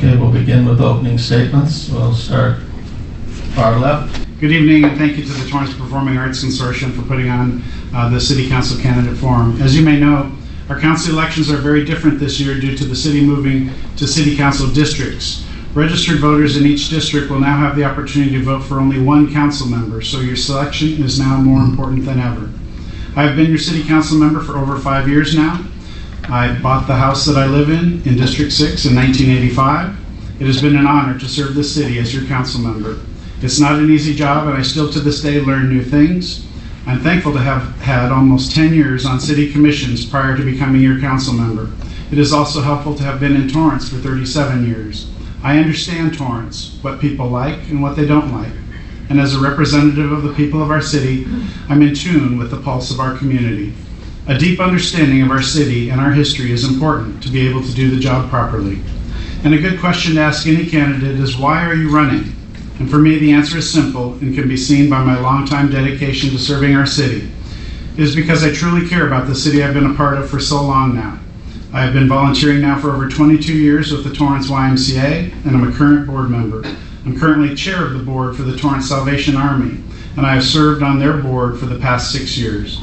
Okay, we'll begin with opening statements. We'll start far left. Good evening, and thank you to the Torrance Performing Arts Consortium for putting on the City Council Candidate Forum. As you may know, our council elections are very different this year due to the city moving to City Council districts. Registered voters in each district will now have the opportunity to vote for only one council member, so your selection is now more important than ever. I have been your City Council member for over 5 years now. I bought the house that I live in District 6 in 1985. It has been an honor to serve the city as your council member. It's not an easy job, and I still to this day learn new things. I'm thankful to have had almost 10 years on city commissions prior to becoming your council member. It is also helpful to have been in Torrance for 37 years. I understand Torrance, what people like and what they don't like. And as a representative of the people of our city, I'm in tune with the pulse of our community. A deep understanding of our city and our history is important to be able to do the job properly. And a good question to ask any candidate is, why are you running? And for me, the answer is simple and can be seen by my longtime dedication to serving our city. It is because I truly care about the city I've been a part of for so long now. I have been volunteering now for over 22 years with the Torrance YMCA, and I'm a current board member. I'm currently chair of the board for the Torrance Salvation Army, and I have served on their board for the past 6 years.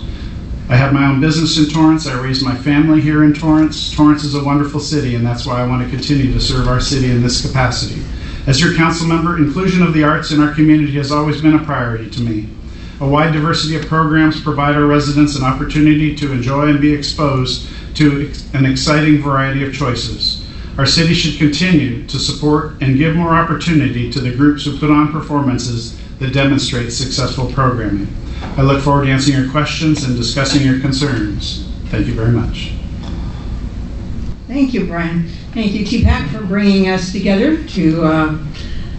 I have my own business in Torrance. I raised my family here in Torrance. Torrance is a wonderful city, and that's why I want to continue to serve our city in this capacity. As your council member, inclusion of the arts in our community has always been a priority to me. A wide diversity of programs provide our residents an opportunity to enjoy and be exposed to an exciting variety of choices. Our city should continue to support and give more opportunity to the groups who put on performances that demonstrate successful programming. I look forward to answering your questions and discussing your concerns. Thank you very much. Thank you, Brian. Thank you, TPAC, for bringing us together to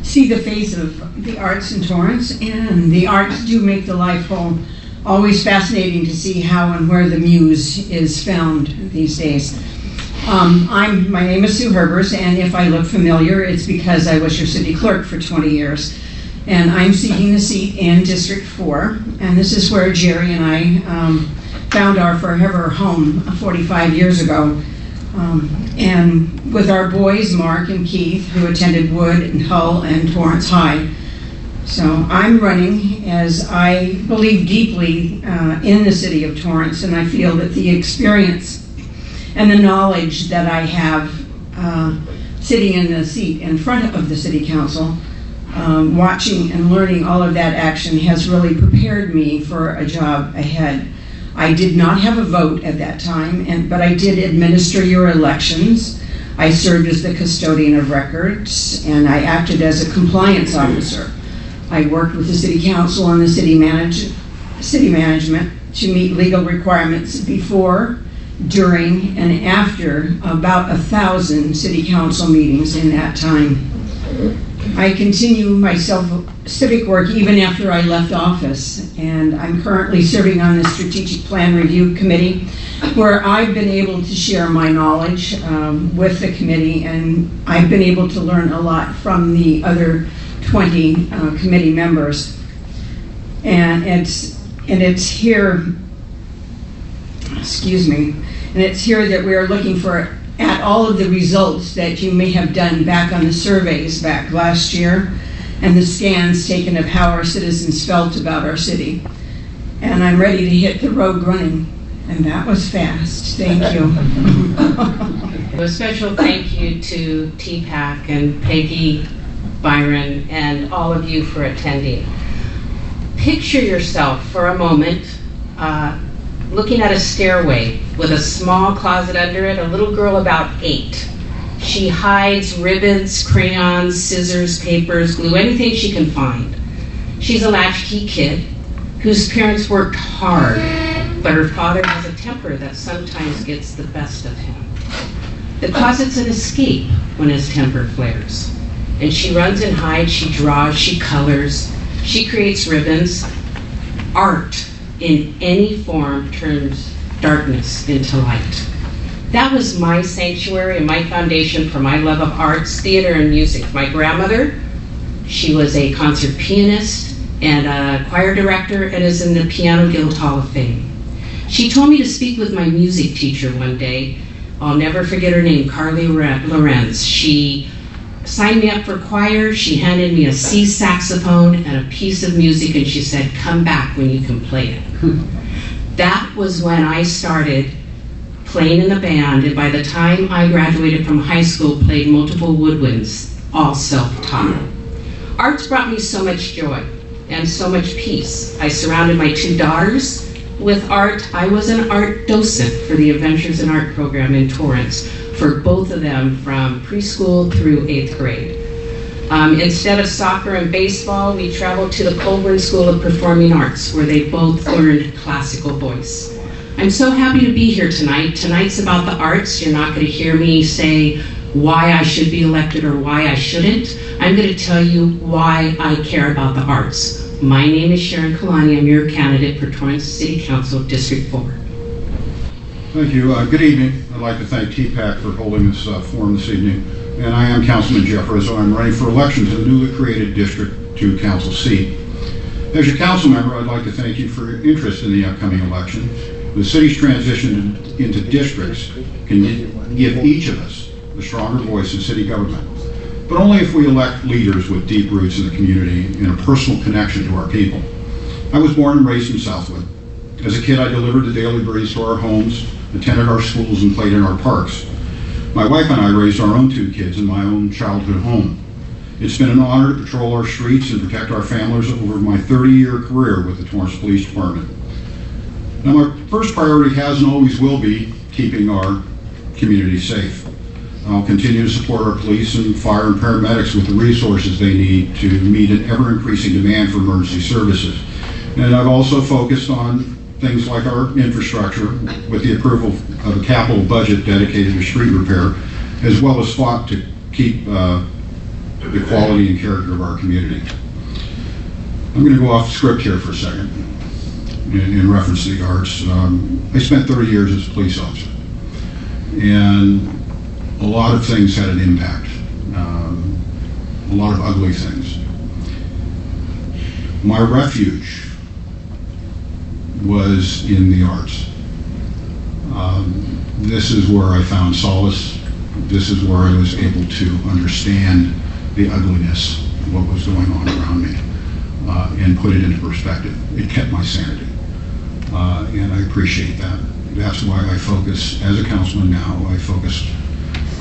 see the face of the arts in Torrance. And the arts do make the life whole. Always fascinating to see how and where the muse is found these days. My name is Sue Herbers, and if I look familiar, it's because I was your city clerk for 20 years. And I'm seeking a seat in District 4, and this is where Jerry and I found our forever home 45 years ago. And with our boys, Mark and Keith, who attended Wood and Hull and Torrance High. So I'm running as I believe deeply in the city of Torrance, and I feel that the experience and the knowledge that I have sitting in the seat in front of the city council, watching and learning all of that action has really prepared me for a job ahead. I did not have a vote at that time, but I did administer your elections. I served as the custodian of records, and I acted as a compliance officer. I worked with the city council and the city management to meet legal requirements before, during, and after about 1,000 city council meetings in that time. I continue my civic work even after I left office, and I'm currently serving on the Strategic Plan Review Committee, where I've been able to share my knowledge with the committee, and I've been able to learn a lot from the other 20 committee members. And it's here, excuse me, and it's here that we are looking for at all of the results that you may have done back on the surveys back last year and the scans taken of how our citizens felt about our city. And I'm ready to hit the road running. And that was fast. Thank you. A special thank you to TPAC and Peggy, Byron, and all of you for attending. Picture yourself for a moment looking at a stairway with a small closet under it, a little girl about 8. She hides ribbons, crayons, scissors, papers, glue, anything she can find. She's a latchkey kid whose parents worked hard, but her father has a temper that sometimes gets the best of him. The closet's an escape when his temper flares. And she runs and hides, she draws, she colors, she creates ribbons. Art in any form turns darkness into light. That was my sanctuary and my foundation for my love of arts, theater, and music. My grandmother, she was a concert pianist and a choir director and is in the Piano Guild Hall of Fame. She told me to speak with my music teacher one day. I'll never forget her name, Carly Lorenz. She signed me up for choir. She handed me a C saxophone and a piece of music, and she said, "Come back when you can play it." That was when I started playing in the band, and by the time I graduated from high school, played multiple woodwinds, all self-taught. Arts brought me so much joy and so much peace. I surrounded my 2 daughters with art. I was an art docent for the Adventures in Art program in Torrance for both of them from preschool through 8th grade. Instead of soccer and baseball, we traveled to the Colburn School of Performing Arts, where they both learned classical voice. I'm so happy to be here tonight. Tonight's about the arts. You're not going to hear me say why I should be elected or why I shouldn't. I'm going to tell you why I care about the arts. My name is Sharon Kalani. I'm your candidate for Torrance City Council District 4. Thank you. Good evening. I'd like to thank TPAC for holding this forum this evening. And I am Councilman Jeff Rizzo. I'm running for election to the newly created District 2 Council seat. As your council member, I'd like to thank you for your interest in the upcoming election. The city's transition into districts can give each of us a stronger voice in city government, but only if we elect leaders with deep roots in the community and a personal connection to our people. I was born and raised in Southwood. As a kid, I delivered the daily breeze to our homes, attended our schools, and played in our parks. My wife and I raised our own 2 kids in my own childhood home. It's been an honor to patrol our streets and protect our families over my 30-year career with the Torrance Police Department. Now, my first priority has and always will be keeping our community safe. I'll continue to support our police and fire and paramedics with the resources they need to meet an ever-increasing demand for emergency services. And I've also focused on things like our infrastructure with the approval of a capital budget dedicated to street repair, as well as fought to keep the quality and character of our community. I'm going to go off script here for a second in reference to the arts. I spent 30 years as a police officer, and a lot of things had an impact, a lot of ugly things. My refuge was in the arts. This is where I found solace. This is where I was able to understand the ugliness of what was going on around me and put it into perspective. It kept my sanity, and I appreciate that. That's why I focus, as a councilman now, I focus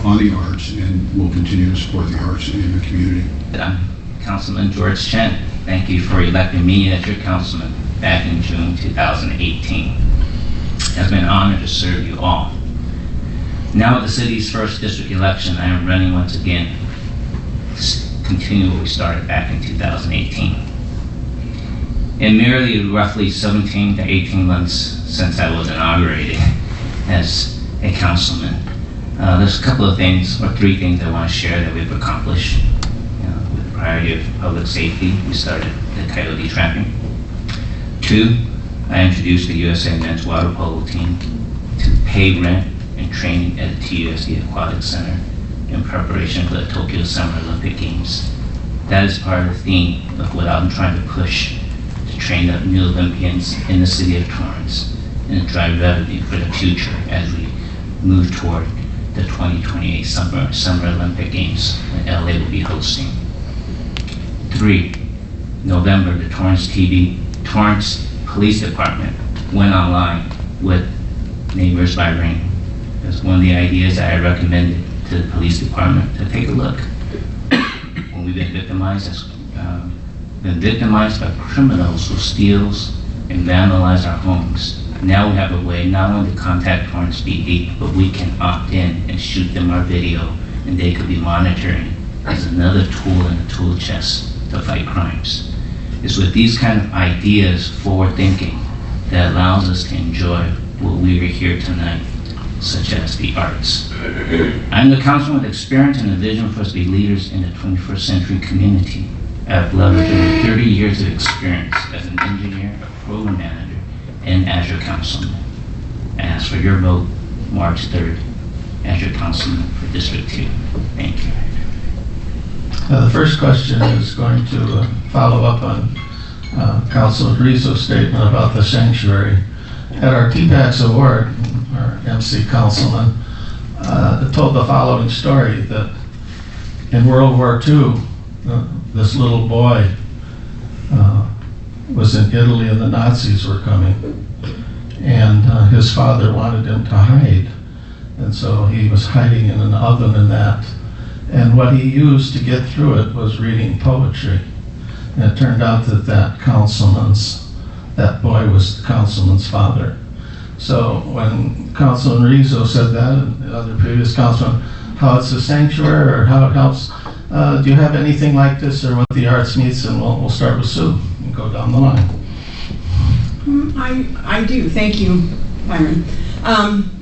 on the arts and will continue to support the arts in the community. I'm Councilman George Chen. Thank you for electing me as your councilman back in June 2018. It has been an honor to serve you all. Now at the city's first district election, I am running once again to continue what we started back in 2018. In merely roughly 17 to 18 months since I was inaugurated as a councilman, there's a couple of things, or 3 things I want to share that we've accomplished. With the priority of public safety, we started the coyote trapping. 2, I introduced the USA Men's Water Polo Team to pay rent and training at the TUSD Aquatic Center in preparation for the Tokyo Summer Olympic Games. That is part of the theme of what I'm trying to push, to train up new Olympians in the city of Torrance and to drive revenue for the future as we move toward the 2028 Summer Olympic Games that LA will be hosting. 3, November, the Torrance Police Department went online with Neighbors by Ring. That's one of the ideas that I recommended to the police department to take a look. When we've been victimized by criminals who steals and vandalize our homes, now we have a way not only to contact Torrance PD, but we can opt in and shoot them our video, and they could be monitoring as another tool in the tool chest to fight crimes. It's with these kind of ideas, forward thinking, that allows us to enjoy what we are here tonight, such as the arts. I'm the councilman with experience and a vision for us to be leaders in the 21st century community. I've leveraged over 30 years of experience as an engineer, a program manager, and as your councilman. I ask for your vote March 3rd as your councilman for District 2. Thank you. The first question is going to follow up on Councilor Rizzo's statement about the sanctuary. At our TPAC award, our MC councilman told the following story, that in World War II, this little boy was in Italy and the Nazis were coming. And his father wanted him to hide. And so he was hiding in an oven and that. And what he used to get through it was reading poetry. And it turned out that that boy was the councilman's father. So when Councilman Rizzo said that, and the other previous councilman, how it's a sanctuary or how it helps, do you have anything like this or what the arts meets? And we'll start with Sue and go down the line. I do, thank you, Byron.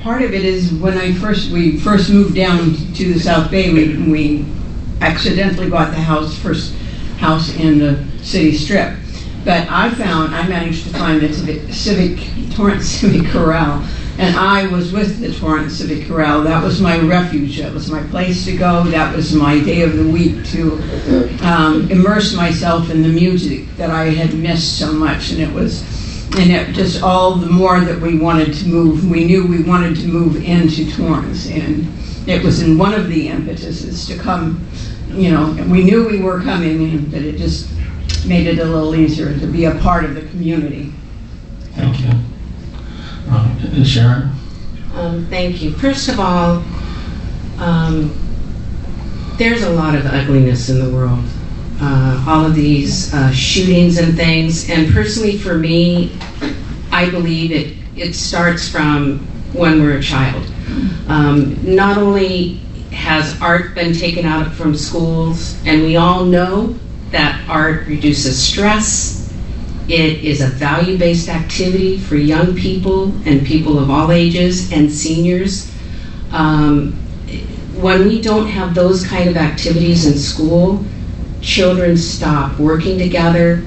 Part of it is when we first moved down to the South Bay, we accidentally bought the first house in the city strip. But I managed to find the Torrance Civic Corral, and I was with the Torrance Civic Corral. That was my refuge. That was my place to go. That was my day of the week to immerse myself in the music that I had missed so much, and it just all the more that we wanted to move. We knew we wanted to move into Torrance, and it was in one of the impetuses to come, and we knew we were coming, but it just made it a little easier to be a part of the community. Thank you. Sharon? Thank you. First of all, there's a lot of ugliness in the world. All of these shootings and things, and personally for me, I believe it starts from when we're a child. Not only has art been taken out from schools, and we all know that art reduces stress. It is a value-based activity for young people and people of all ages and seniors. When we don't have those kind of activities in school, children stop working together,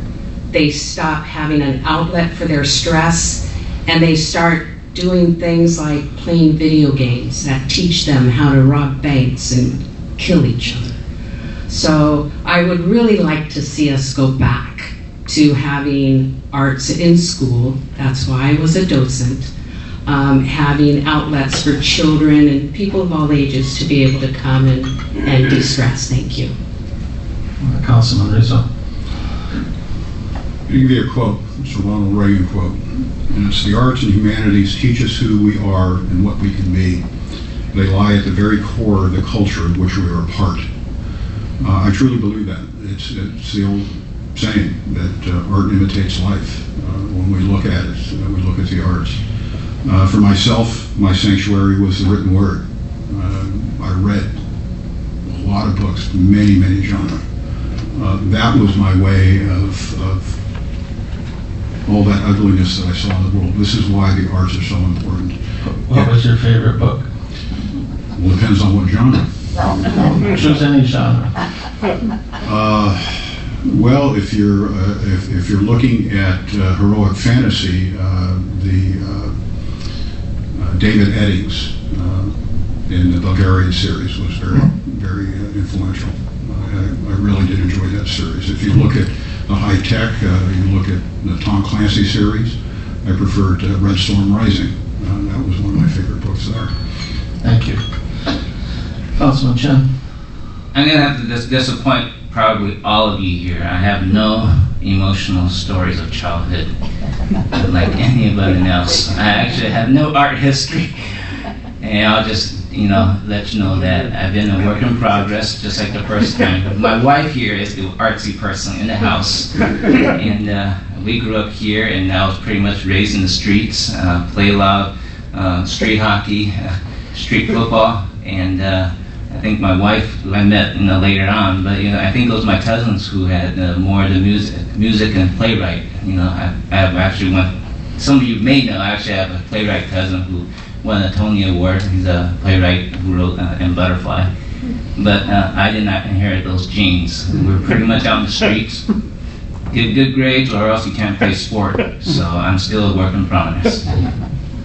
they stop having an outlet for their stress, and they start doing things like playing video games that teach them how to rob banks and kill each other. So I would really like to see us go back to having arts in school. That's why I was a docent. Having outlets for children and people of all ages to be able to come and de-stress. Thank you. Councilman Rizzo. I'll give you a quote. It's a Ronald Reagan quote. And it's, "The arts and humanities teach us who we are and what we can be. They lie at the very core of the culture of which we are a part." I truly believe that. It's the old saying that art imitates life. When we look at it, we look at the arts. For myself, my sanctuary was the written word. I read a lot of books, many genres. That was my way of all that ugliness that I saw in the world. This is why the arts are so important. What was your favorite book? Well, it depends on what genre. Choose any genre. Well, if you're looking at heroic fantasy, David Eddings in the Bulgarian series was very influential. I really did enjoy that series. If you look at the high tech, you look at the Tom Clancy series, I preferred Red Storm Rising. That was one of my favorite books there. Thank you. Councilman Chen. I'm going to have to disappoint probably all of you here. I have no emotional stories of childhood like anybody else. I actually have no art history. And I'll just, let you know that I've been a work in progress, just like the first time. My wife here is the artsy person in the house. And we grew up here, and I was pretty much raised in the streets, play a lot of street hockey, street football, and I think my wife, who I met later on, but I think it was my cousins who had more of the music and playwright. I have actually some of you may know, I actually have a playwright cousin who won a Tony Award. He's a playwright who wrote in Butterfly. But I did not inherit those genes. We were pretty much out in the streets, get good grades, or else you can't play sport. So I'm still a work in progress.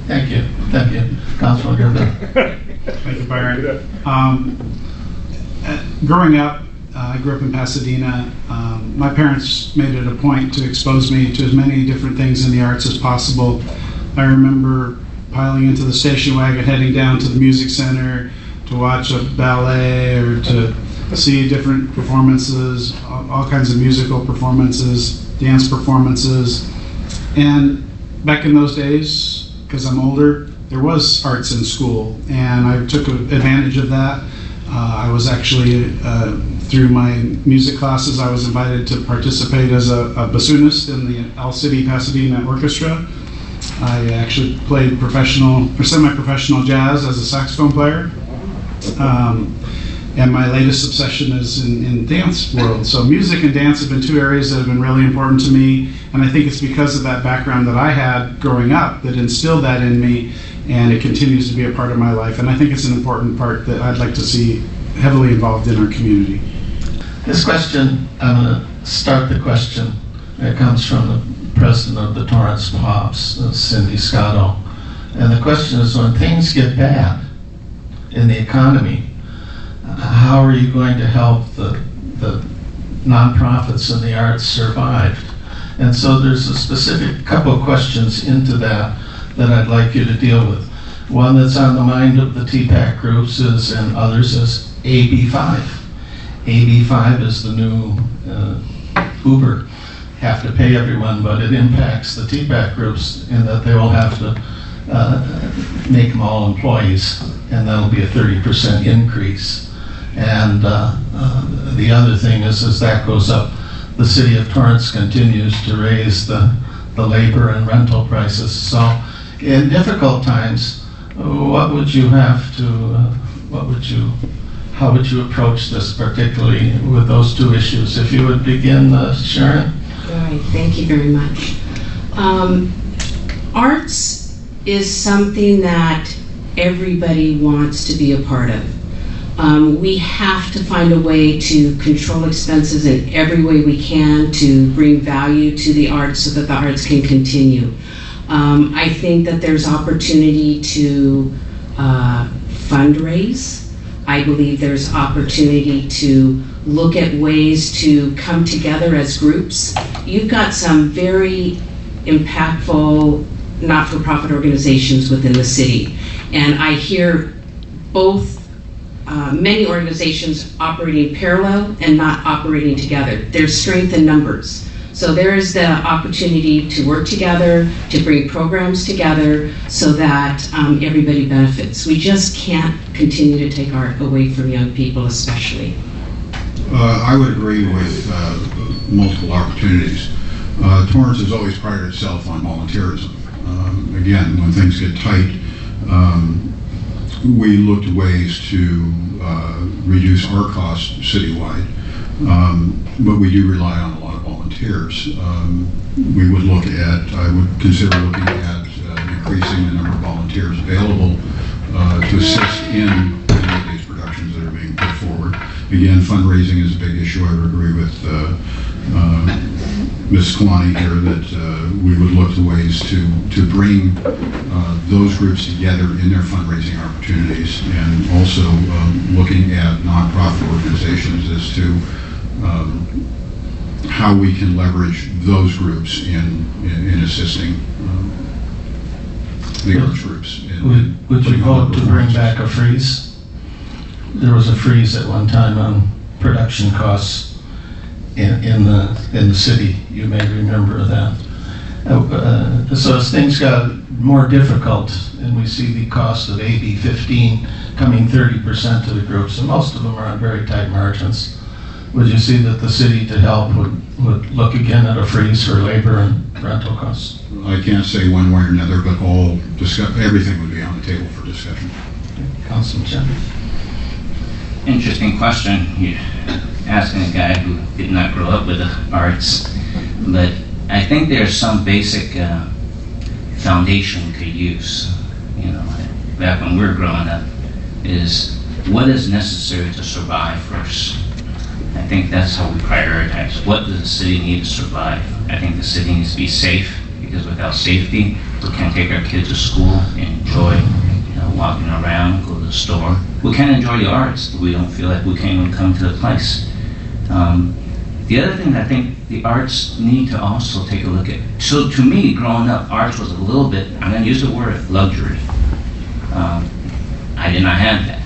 Thank you. Councilman Griffin. Thank you, Byron. Growing up, I grew up in Pasadena. My parents made it a point to expose me to as many different things in the arts as possible. I remember piling into the station wagon, heading down to the music center to watch a ballet or to see different performances, all kinds of musical performances, dance performances. And back in those days, because I'm older, there was arts in school, and I took advantage of that. I was actually, through my music classes, I was invited to participate as a bassoonist in the All City Pasadena Orchestra. I actually played professional or semi-professional jazz as a saxophone player. And my latest obsession is in dance world. So music and dance have been two areas that have been really important to me, and I think it's because of that background that I had growing up that instilled that in me, and it continues to be a part of my life. And I think it's an important part that I'd like to see heavily involved in our community. This question, I'm going to start the question. It comes from the president of the Torrance Pops, Cindy Scotto. And the question is, when things get bad in the economy, how are you going to help the nonprofits and the arts survive? And so there's a specific couple of questions into that I'd like you to deal with. One that's on the mind of the TPAC groups is, and others, is AB5. AB5 is the new Uber. Have to pay everyone, but it impacts the TPAC groups in that they will have to make them all employees, and that'll be a 30% increase. And the other thing is, as that goes up, the city of Torrance continues to raise the labor and rental prices. So in difficult times, what would you have to, how would you approach this, particularly with those two issues? If you would begin, Sharon. All right, thank you very much. Arts is something that everybody wants to be a part of. We have to find a way to control expenses in every way we can to bring value to the arts so that the arts can continue. I think that there's opportunity to fundraise. I believe there's opportunity to look at ways to come together as groups. You've got some very impactful not-for-profit organizations within the city, and I hear both many organizations operating parallel and not operating together. There's strength in numbers. So there is the opportunity to work together, to bring programs together so that everybody benefits. We just can't continue to take art away from young people especially. I would agree with multiple opportunities. Torrance has always prided itself on volunteerism. Again, when things get tight, we looked at ways to reduce our costs citywide, but we do rely on a lot of volunteers. We would look at, I would consider looking at increasing the number of volunteers available to assist in any of these productions that are being put forward. Again, fundraising is a big issue. I would agree with Ms. Kalani here that we would look to ways to bring those groups together in their fundraising opportunities, and also looking at nonprofit organizations as to how we can leverage those groups in assisting the arts groups. Would you vote to bring back a freeze? There was a freeze at one time on production costs in the city. You may remember that. So as things got more difficult, and we see the cost of AB 15 coming 30% to the groups, and most of them are on very tight margins, would you see that the city to help would look again at a freeze for labor and rental costs? I can't say one way or another, but everything would be on the table for discussion. Councilman Chen. Interesting question. You're asking a guy who did not grow up with the arts, but I think there's some basic foundation we could use, back when we were growing up, is what is necessary to survive first. I think that's how we prioritize. What does the city need to survive? I think the city needs to be safe, because without safety, we can't take our kids to school and enjoy walking around, go to the store. We can't enjoy the arts if we don't feel like we can't even come to the place. The other thing I think the arts need to also take a look at. So to me, growing up, arts was a little bit, I'm going to use the word luxury. I did not have that,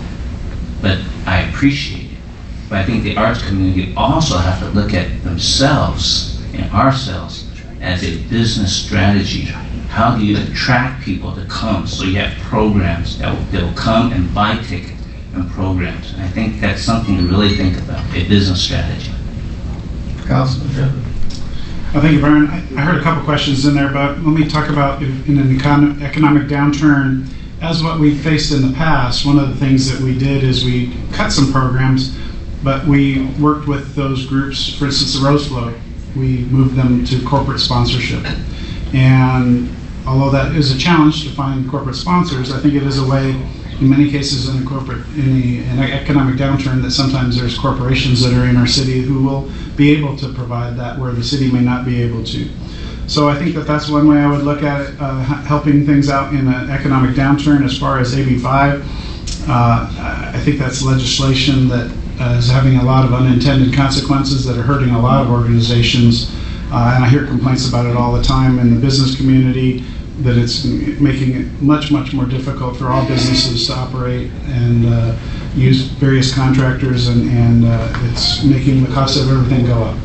but I appreciate it. But I think the arts community also have to look at themselves and ourselves as a business strategy. How do you attract people to come so you have programs that will come and buy tickets and programs? And I think that's something to really think about, a business strategy. Councilman Jeffrey. Thank you, Byron. I heard a couple questions in there, but let me talk about in an economic downturn, as what we faced in the past. One of the things that we did is we cut some programs, but we worked with those groups. For instance, the Rose Flow, we moved them to corporate sponsorship. And although that is a challenge to find corporate sponsors, I think it is a way, in many cases in an economic downturn, that sometimes there's corporations that are in our city who will be able to provide that where the city may not be able to. So I think that that's one way I would look at it, helping things out in an economic downturn. As far as AB 5, I think that's legislation that is having a lot of unintended consequences that are hurting a lot of organizations. And I hear complaints about it all the time in the business community, that it's making it much, much more difficult for all businesses to operate and use various contractors, and it's making the cost of everything go up.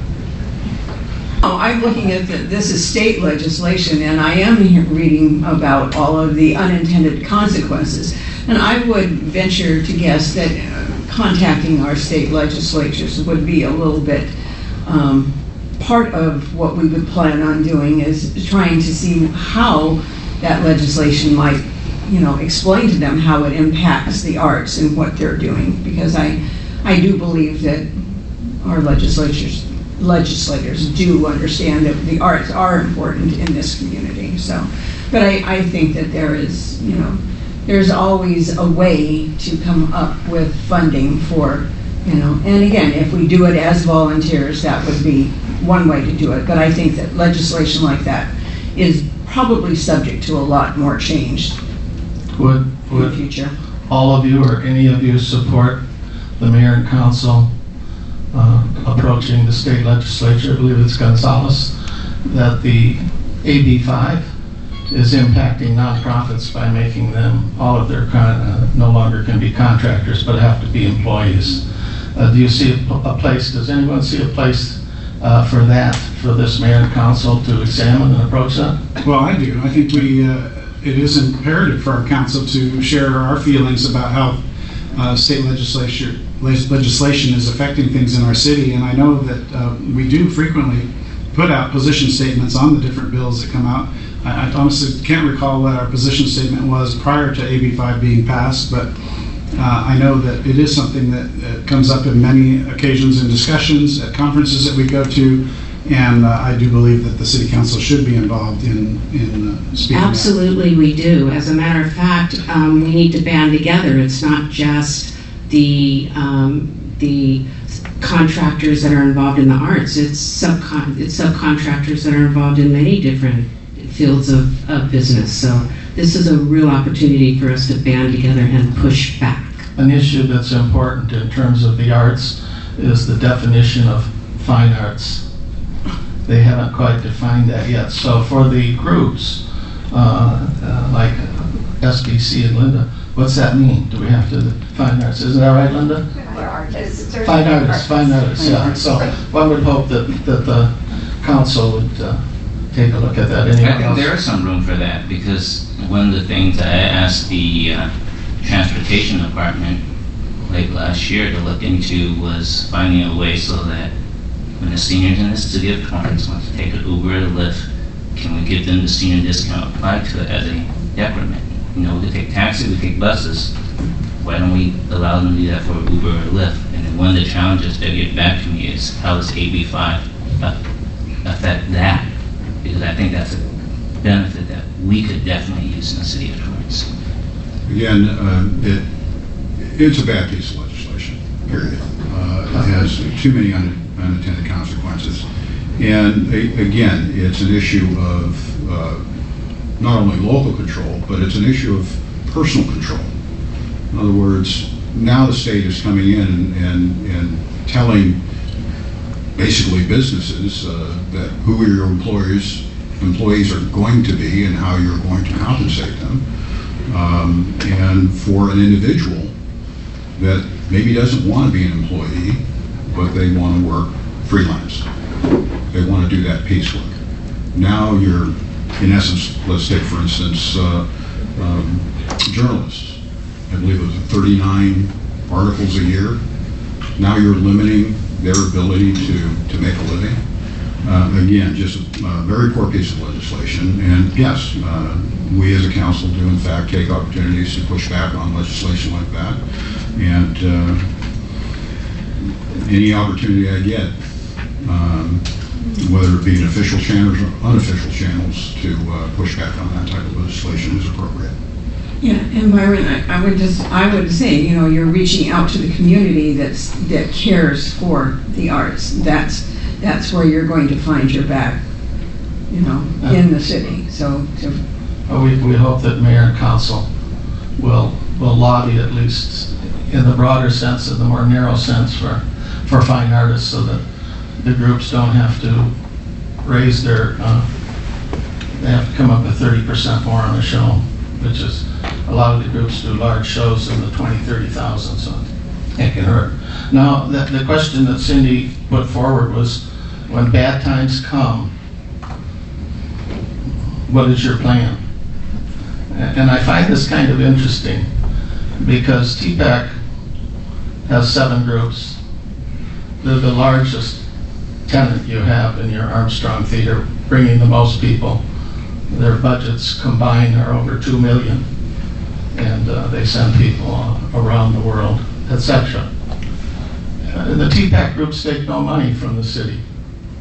Oh, I'm looking at this is state legislation, and I am reading about all of the unintended consequences. And I would venture to guess that contacting our state legislatures would be a little bit part of what we would plan on doing, is trying to see how that legislation might, explain to them how it impacts the arts and what they're doing. Because I do believe that our legislators do understand that the arts are important in this community. So, but I think that there is, there's always a way to come up with funding for, and again, if we do it as volunteers, that would be one way to do it. But I think that legislation like that is probably subject to a lot more change in the future. All of you or any of you support the mayor and council approaching the state legislature, I believe it's Gonzales, that the AB 5 is impacting nonprofits by making them, all of their no longer can be contractors, but have to be employees. Do you see a place, does anyone see a place for that, for this mayor and council to examine and approach that? Well, I do. I think it is imperative for our council to share our feelings about how state legislation is affecting things in our city. And I know that we do frequently put out position statements on the different bills that come out. I honestly can't recall what our position statement was prior to AB 5 being passed, but I know that it is something that comes up in many occasions in discussions at conferences that we go to, and I do believe that the city council should be involved in speaking out. Absolutely, we do. As a matter of fact, we need to band together. It's not just the contractors that are involved in the arts. It's subcontractors that are involved in many different fields of business. So this is a real opportunity for us to band together and push back. An issue that's important in terms of the arts is the definition of fine arts. They haven't quite defined that yet. So for the groups, like SBC and Linda, what's that mean? Do we have to fine arts? Isn't that right, Linda? Fine artists, yeah. So one would hope that the council would take a look at that. I think there is some room for that, because one of the things I asked the transportation department late last year to look into was finding a way so that when the seniors in the city of Torrance want to take an Uber or Lyft, can we give them the senior discount applied to it as a decrement? We can take taxis, we take buses. Why don't we allow them to do that for Uber or Lyft? And then one of the challenges they get back to me is, how does AB 5 affect that? Because I think that's a benefit that we could definitely use in the city of Torrance. Again, it's a bad piece of legislation, period. It has too many unintended consequences. And again, it's an issue of not only local control, but it's an issue of personal control. In other words, now the state is coming in and telling basically businesses that who your employees are going to be and how you're going to compensate them. And for an individual that maybe doesn't want to be an employee, but they want to work freelance. They want to do that piecework. Now you're, in essence, let's take for instance, journalists. I believe it was 39 articles a year. Now you're limiting their ability to make a living. Again, just a very poor piece of legislation. And yes, we as a council do in fact take opportunities to push back on legislation like that. And any opportunity I get, whether it be in official channels or unofficial channels, to push back on that type of legislation is appropriate. Yeah, and Byron, I would say, you know, you're reaching out to the community that cares for the arts. That's where you're going to find your back, you know, in the city. So we hope that mayor and council will lobby, at least in the broader sense, in the more narrow sense, for fine artists, so that the groups don't have to raise their, they have to come up with 30% more on a show, which is, a lot of the groups do large shows in the 20,000-30,000, so it can hurt. Now, the question that Cindy put forward was, when bad times come, what is your plan? And I find this kind of interesting, because TPAC has 7 groups. They're the largest tenant you have in your Armstrong Theater, bringing the most people. Their budgets combined are over $2 million, and they send people around the world, etc. The TPAC groups take no money from the city,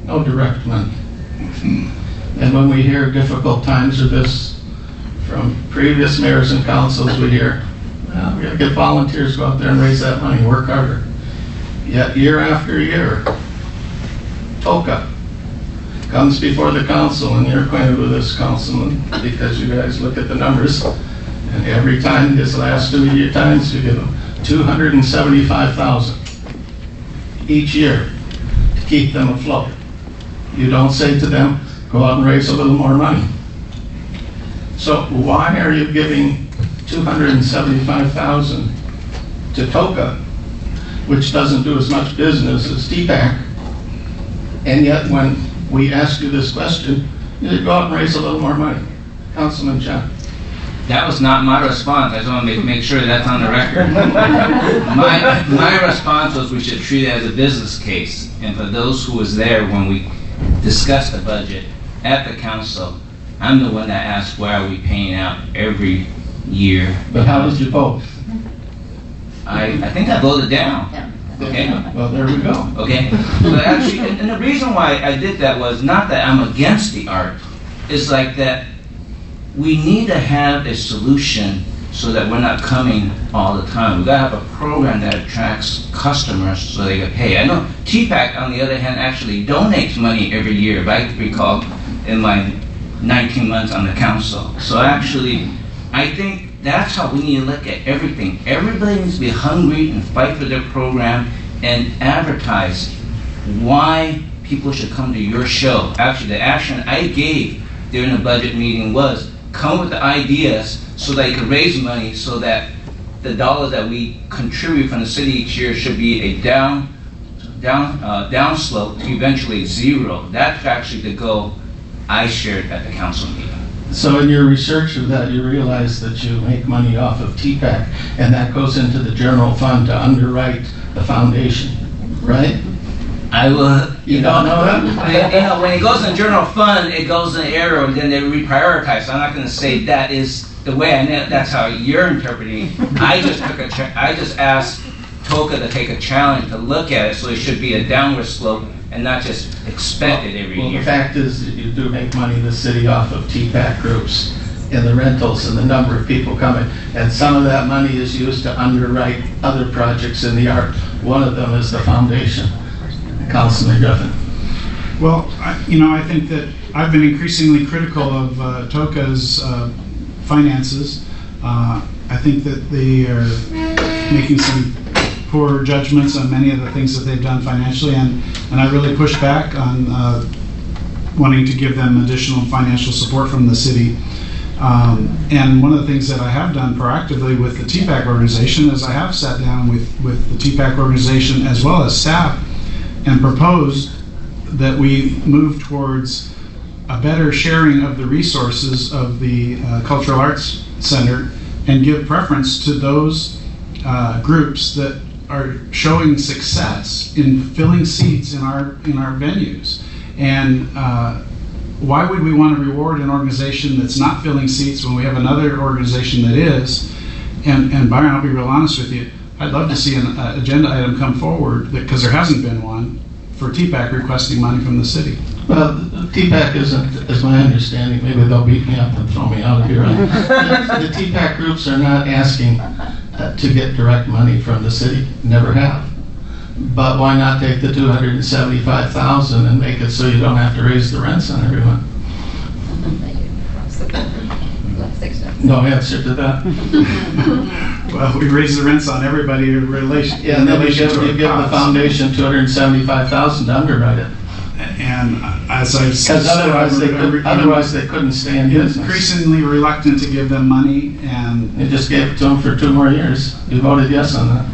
no direct money. And when we hear difficult times or this from previous mayors and councils, we hear, well, we gotta get volunteers, go out there and raise that money, work harder. Yet year after year, TOCA comes before the council, and you're acquainted with this, councilman, because you guys look at the numbers, and every time, this last 2 year times, you give them $275,000 each year to keep them afloat. You don't say to them, go out and raise a little more money. So why are you giving $275,000 to TOCA, which doesn't do as much business as TPAC, and yet when we ask you this question, you go out and raise a little more money? Councilman John. That was not my response. I just want to make sure that's on the record. My response was we should treat it as a business case. And for those who was there when we discussed the budget at the council, I'm the one that asked why are we paying out every year. But how did you vote? I think I voted down. Okay. Well, there we go. Okay. But actually, and the reason why I did that was not that I'm against the art. It's like that we need to have a solution so that we're not coming all the time. We gotta have a program that attracts customers so they can pay. I know TPAC, on the other hand, actually donates money every year, if I recall, in my 19 months on the council. So actually, I think that's how we need to look at everything. Everybody needs to be hungry and fight for their program and advertise why people should come to your show. Actually, the action I gave during the budget meeting was come with the ideas so that you can raise money so that the dollars that we contribute from the city each year should be a down slope to eventually zero. That's actually the goal I shared at the council meeting. So in your research of that, you realize that you make money off of TPAC, and that goes into the general fund to underwrite the foundation, right? I will. You don't know that? When it goes in general fund, it goes in arrow, and then they reprioritize. So I'm not going to say that is the way. I know that's how you're interpreting. I just asked TOCA to take a challenge to look at it, so it should be a downward slope and not just expected every year. The fact is that you do make money in the city off of TPAC groups and the rentals and the number of people coming, and some of that money is used to underwrite other projects in the art. One of them is the foundation. Councilman Griffin. Well, I think that I've been increasingly critical of TOCA's finances. I think that they are making some poor judgments on many of the things that they've done financially, and I really push back on wanting to give them additional financial support from the city. And one of the things that I have done proactively with the TPAC organization is I have sat down with the TPAC organization as well as staff and proposed that we move towards a better sharing of the resources of the Cultural Arts Center and give preference to those groups that are showing success in filling seats in our venues. And why would we want to reward an organization that's not filling seats when we have another organization that is? And Byron, I'll be real honest with you, I'd love to see an agenda item come forward, because there hasn't been one, for TPAC requesting money from the city. Well, TPAC isn't, as my understanding, maybe they'll beat me up and throw me out of here. The TPAC groups are not asking to get direct money from the city, never have. But why not take the $275,000 and make it so you don't have to raise the rents on everyone? No answer to that. Well, we raise the rents on everybody in relation. Yeah, and then you give the foundation $275,000 to underwrite it. And as I've said, because otherwise they couldn't stay in business. Increasingly reluctant to give them money, and You just gave it to them for 2 more years. You voted yes on that.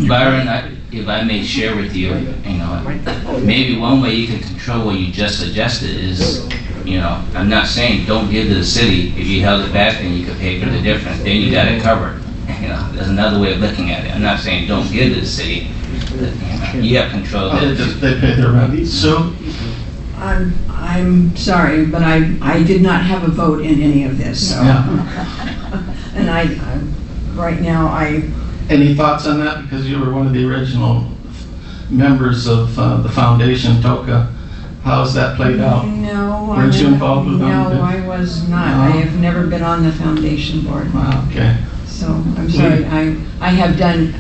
Byron, if I may share with you, maybe one way you can control what you just suggested is, I'm not saying don't give to the city. If you held it back, then you could pay for the difference. Then you got it covered. There's another way of looking at it. I'm not saying don't give to the city. You have control of it. They pay their rent. So, I'm sorry, but I did not have a vote in any of this, so. yeah. And right now, Any thoughts on that? Because you were one of the original members of the foundation, TOCA. How's that played out? No. Weren't you involved with them? No, I was not. I have never been on the foundation board. Wow, okay. So, I'm sorry. I have done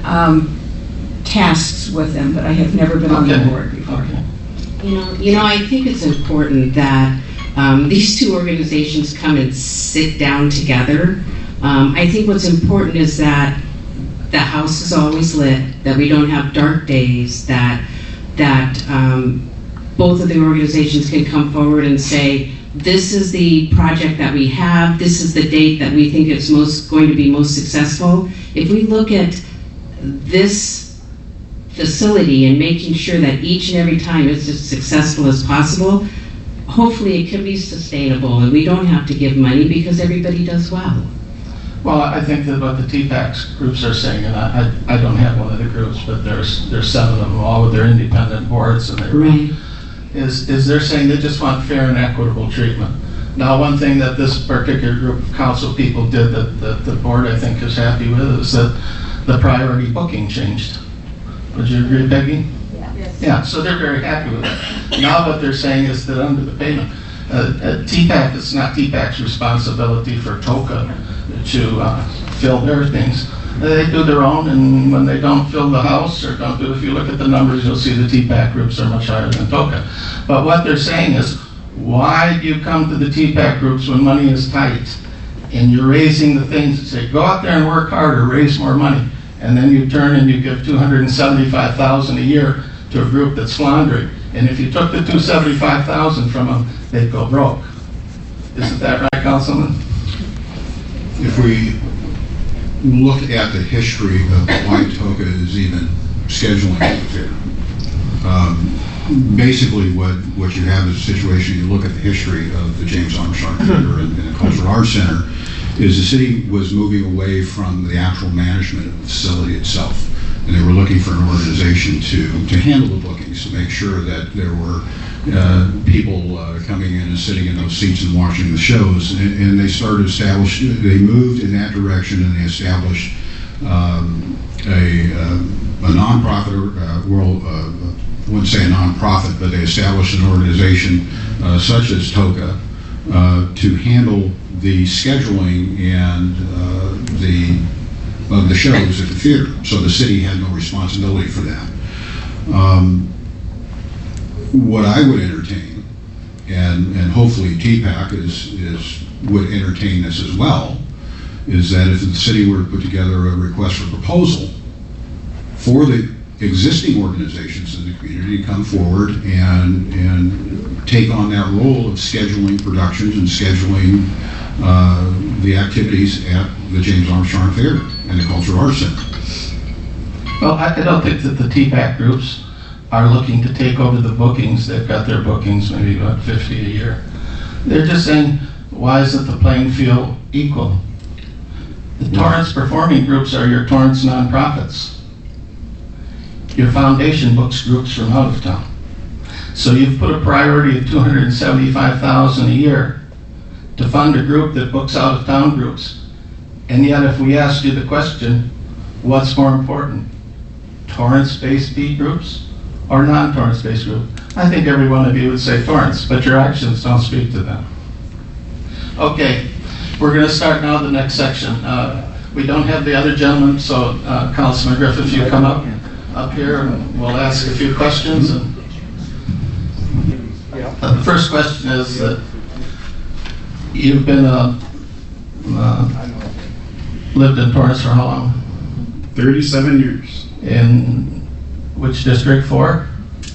tasks with them, but I have never been on the board before. Okay. I think it's important that these two organizations come and sit down together. I think what's important is that the house is always lit, that we don't have dark days, that both of the organizations can come forward and say, this is the project that we have, this is the date that we think it's going to be most successful. If we look at this facility and making sure that each and every time it's as successful as possible, hopefully it can be sustainable and we don't have to give money because everybody does well. Well, I think that what the TPAC groups are saying, and I don't have one of the groups, but there's 7 of them, all with their independent boards, and Right. is they're saying they just want fair and equitable treatment. Now, one thing that this particular group of council people did that the board, I think, is happy with is that the priority booking changed. Would you agree, Peggy? Yes. Yeah, so they're very happy with it. Now what they're saying is that under the payment, TPAC, it's not TPAC's responsibility for TOCA to fill their things. They do their own, and when they don't fill the house or don't do, if you look at the numbers, you'll see the TPAC groups are much higher than TOCA. But what they're saying is, why do you come to the TPAC groups when money is tight and you're raising the things that say, go out there and work harder, raise more money, and then you turn and you give $275,000 a year to a group that's floundering. And if you took the $275,000 from them, they'd go broke. Isn't that right, Councilman? If we look at the history of why TOCA is even scheduling the fair, basically what you have is a situation, you look at the history of the James Armstrong Theater and the Cultural Arts Center, is the city was moving away from the actual management of the facility itself. And they were looking for an organization to handle the bookings, to make sure that there were people coming in and sitting in those seats and watching the shows. And they started they moved in that direction, and they established a nonprofit, I wouldn't say a nonprofit, but they established an organization such as TOCA to handle the scheduling and of the shows at the theater. So the city had no responsibility for that. What I would entertain, and hopefully TPAC would entertain this as well, is that if the city were to put together a request for proposal for the existing organizations in the community to come forward and take on that role of scheduling productions and scheduling the activities at the James Armstrong Theater and the Cultural Arts Center. Well, I don't think that the TPAC groups are looking to take over the bookings. They've got their bookings, maybe about 50 a year. They're just saying, why isn't the playing field equal? The Torrance performing groups are your Torrance nonprofits. Your foundation books groups from out of town. So you've put a priority of $275,000 a year to fund a group that books out of town groups. And yet if we asked you the question, what's more important, Torrance-based B groups or non-Torrance-based groups? I think every one of you would say Torrance, but your actions don't speak to them. Okay, we're going to start now the next section. We don't have the other gentleman, so Councilman Griffith, you come up here and we'll ask a few questions. And, the first question is that you've been lived in Torrance for how long? 37 years. In which district? 4?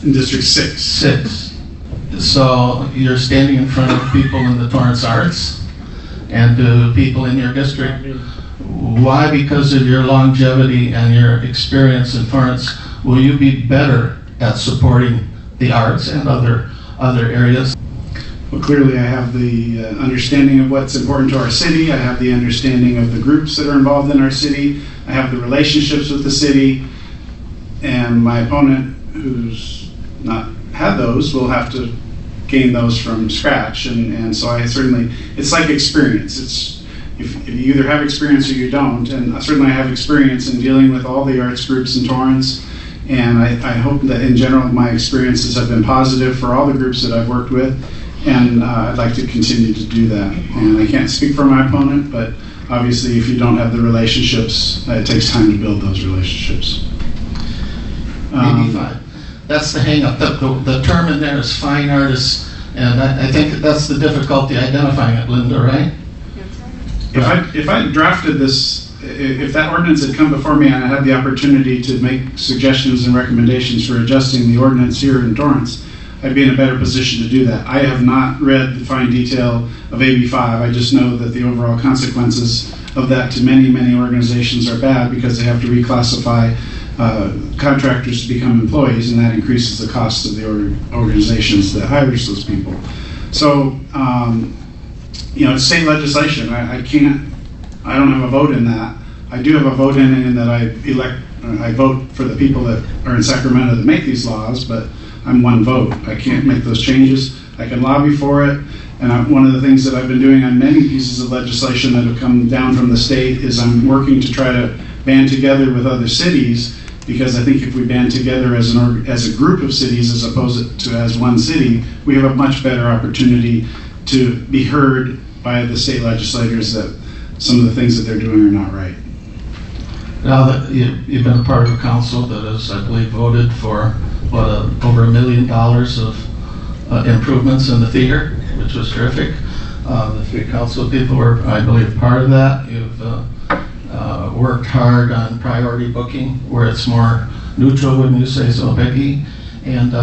In District 6. 6. So you're standing in front of people in the Torrance Arts and to people in your district. Why, because of your longevity and your experience in Torrance, will you be better at supporting the arts and other areas? Well, clearly I have the understanding of what's important to our city. I have the understanding of the groups that are involved in our city. I have the relationships with the city. And my opponent, who's not had those, will have to gain those from scratch. And so I certainly, it's like experience. It's if you either have experience or you don't. And certainly I have experience in dealing with all the arts groups in Torrance. And I hope that in general my experiences have been positive for all the groups that I've worked with. And I'd like to continue to do that. And I can't speak for my opponent, but obviously if you don't have the relationships, it takes time to build those relationships. Maybe fine. That's the hang up. The term in there is fine artists, and I think that's the difficulty identifying it, Linda, right? If I drafted this, if that ordinance had come before me and I had the opportunity to make suggestions and recommendations for adjusting the ordinance here in Torrance, I'd be in a better position to do that. I have not read the fine detail of AB5. I just know that the overall consequences of that to many, many organizations are bad because they have to reclassify contractors to become employees, and that increases the cost of the organizations that hires those people. So, it's state legislation. I don't have a vote in that. I do have a vote in that I vote for the people that are in Sacramento that make these laws, but I'm one vote. I can't make those changes. I can lobby for it. And one of the things that I've been doing on many pieces of legislation that have come down from the state is I'm working to try to band together with other cities, because I think if we band together as a group of cities as opposed to as one city, we have a much better opportunity to be heard by the state legislators that some of the things that they're doing are not right. Now that you've been a part of a council that has, I believe, voted for over $1 million of improvements in the theater, which was terrific. The 3 council people were, I believe, part of that. You've worked hard on priority booking, where it's more neutral, wouldn't you say so, Becky? And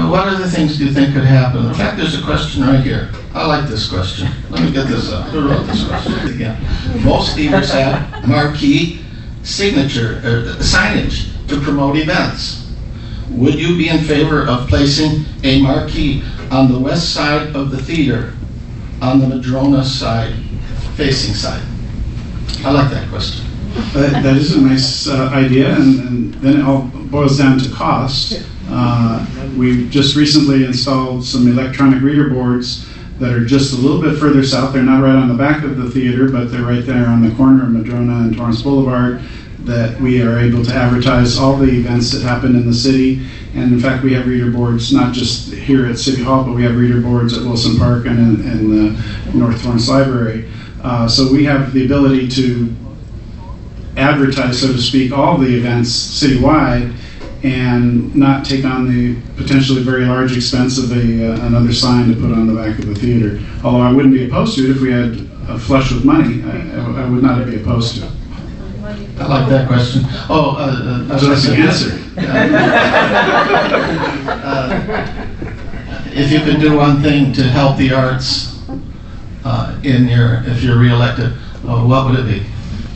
what other things do you think could happen? In fact, there's a question right here. I like this question. Let me get this up. Who wrote this question? Again, most theaters have marquee signage to promote events. Would you be in favor of placing a marquee on the west side of the theater, on the Madrona side, facing side? I like that question. That is a nice idea, and then it all boils down to cost. We've just recently installed some electronic reader boards that are just a little bit further south. They're not right on the back of the theater, but they're right there on the corner of Madrona and Torrance Boulevard, that we are able to advertise all the events that happen in the city. And in fact, we have reader boards not just here at City Hall, but we have reader boards at Wilson Park and in the North Torrance Library. So we have the ability to advertise, so to speak, all the events citywide and not take on the potentially very large expense of another sign to put on the back of the theater. Although I wouldn't be opposed to it if we had a flush with money. I would not be opposed to it. I like that question. So that's the answer. If you could do one thing to help the arts if you're reelected, what would it be?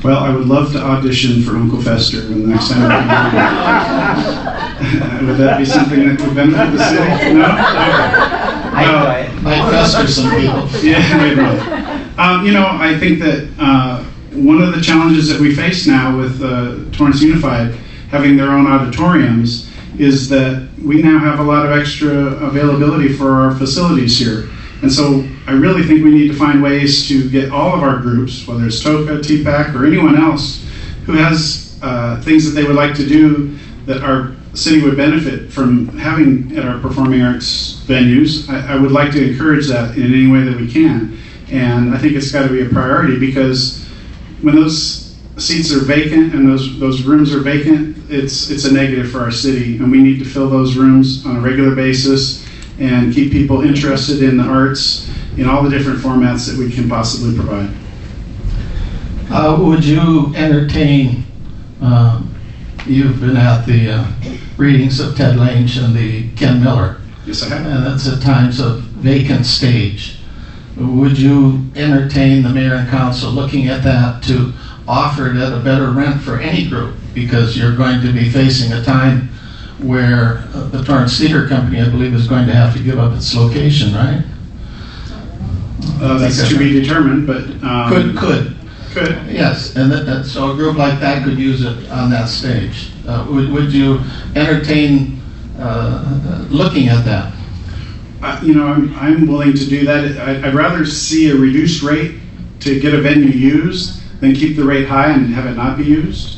Well, I would love to audition for Uncle Fester when the next time we would that be something that would benefit the city? No? Okay. Might fester some people. Yeah, maybe. I think that one of the challenges that we face now with Torrance Unified having their own auditoriums is that we now have a lot of extra availability for our facilities here. And so I really think we need to find ways to get all of our groups, whether it's TOCA, TPAC, or anyone else who has things that they would like to do that our city would benefit from having at our performing arts venues. I would like to encourage that in any way that we can. And I think it's got to be a priority, because when those seats are vacant and those rooms are vacant, it's a negative for our city, and we need to fill those rooms on a regular basis and keep people interested in the arts in all the different formats that we can possibly provide. Would you entertain, you've been at the readings of Ted Lange and the Ken Miller. Yes, I have. And that's at times a vacant stage. Would you entertain the mayor and council looking at that to offer it at a better rent for any group? Because you're going to be facing a time where the Torrance Theater Company, I believe, is going to have to give up its location, right? That's to be determined, but... Could. Yes, and so a group like that could use it on that stage. Would you entertain looking at that? I'm willing to do that. I'd rather see a reduced rate to get a venue used than keep the rate high and have it not be used.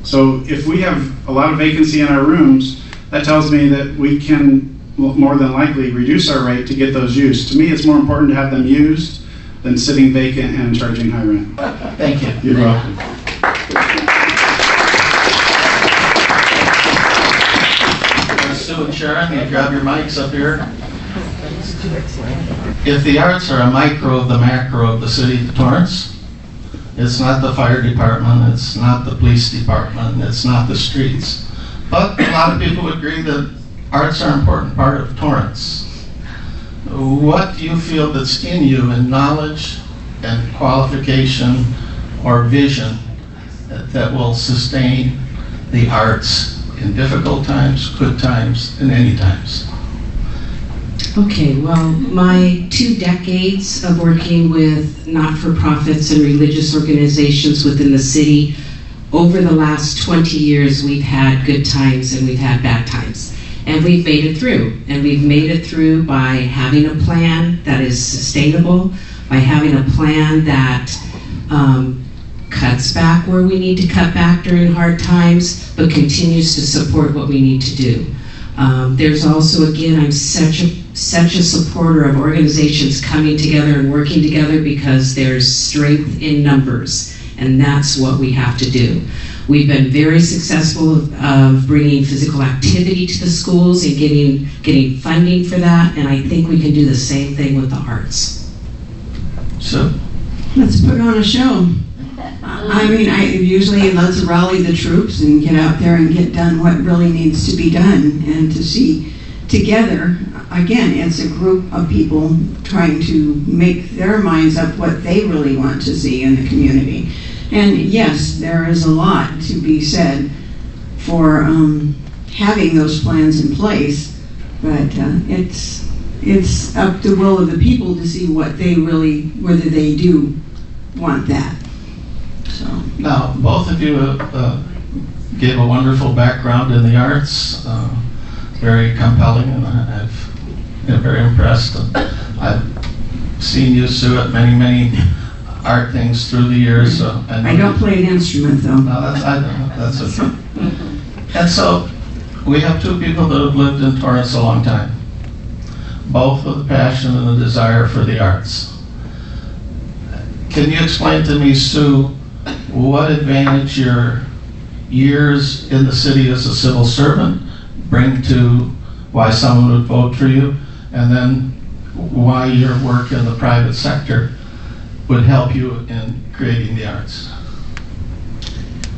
So if we have a lot of vacancy in our rooms, that tells me that we can more than likely reduce our rate to get those used. To me, it's more important to have them used than sitting vacant and charging high rent. Thank you. You're welcome. Sue and Sharon, you grab your mics up here. If the arts are a micro of the macro of the city of Torrance, it's not the fire department, it's not the police department, it's not the streets. But a lot of people would agree that arts are an important part of Torrance. What do you feel that's in you in knowledge and qualification or vision that will sustain the arts in difficult times, good times, and any times? Okay, well, my 2 decades of working with not-for-profits and religious organizations within the city, over the last 20 years, we've had good times and we've had bad times. And we've made it through. And we've made it through by having a plan that is sustainable, by having a plan that cuts back where we need to cut back during hard times, but continues to support what we need to do. There's also, again, I'm such a supporter of organizations coming together and working together, because there's strength in numbers, and that's what we have to do. We've been very successful of bringing physical activity to the schools and getting funding for that, and I think we can do the same thing with the arts. So, Let's put on a show. I usually let's rally the troops and get out there and get done what really needs to be done, and to see together, again, it's a group of people trying to make their minds up what they really want to see in the community. And yes, there is a lot to be said for having those plans in place, but it's up to the will of the people to see what they really, whether they do want that. So now, both of you gave a wonderful background in the arts, very compelling, and I've been very impressed. I've seen you, Sue, at many art things through the years. So I don't play an instrument, though. No, that's okay. And so we have 2 people that have lived in Torrance a long time, both with a passion and a desire for the arts. Can you explain to me, Sue, what advantage your years in the city as a civil servant bring to why someone would vote for you, and then why your work in the private sector would help you in creating the arts?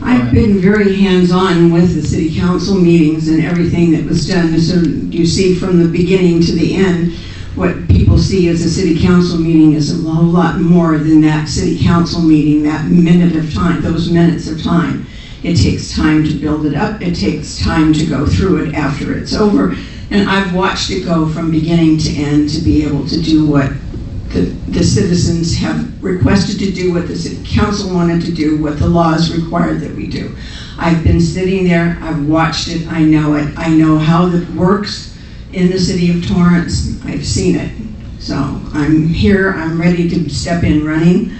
I've been very hands-on with the city council meetings and everything that was done. So you see from the beginning to the end what people people see as a city council meeting is a whole lot more than that city council meeting, that minute of time, those minutes of time. It takes time to build it up. It takes time to go through it after it's over. And I've watched it go from beginning to end to be able to do what the citizens have requested to do, what the city council wanted to do, what the laws required that we do. I've been sitting there, I've watched it, I know it. I know how it works in the city of Torrance. I've seen it. So I'm here, I'm ready to step in running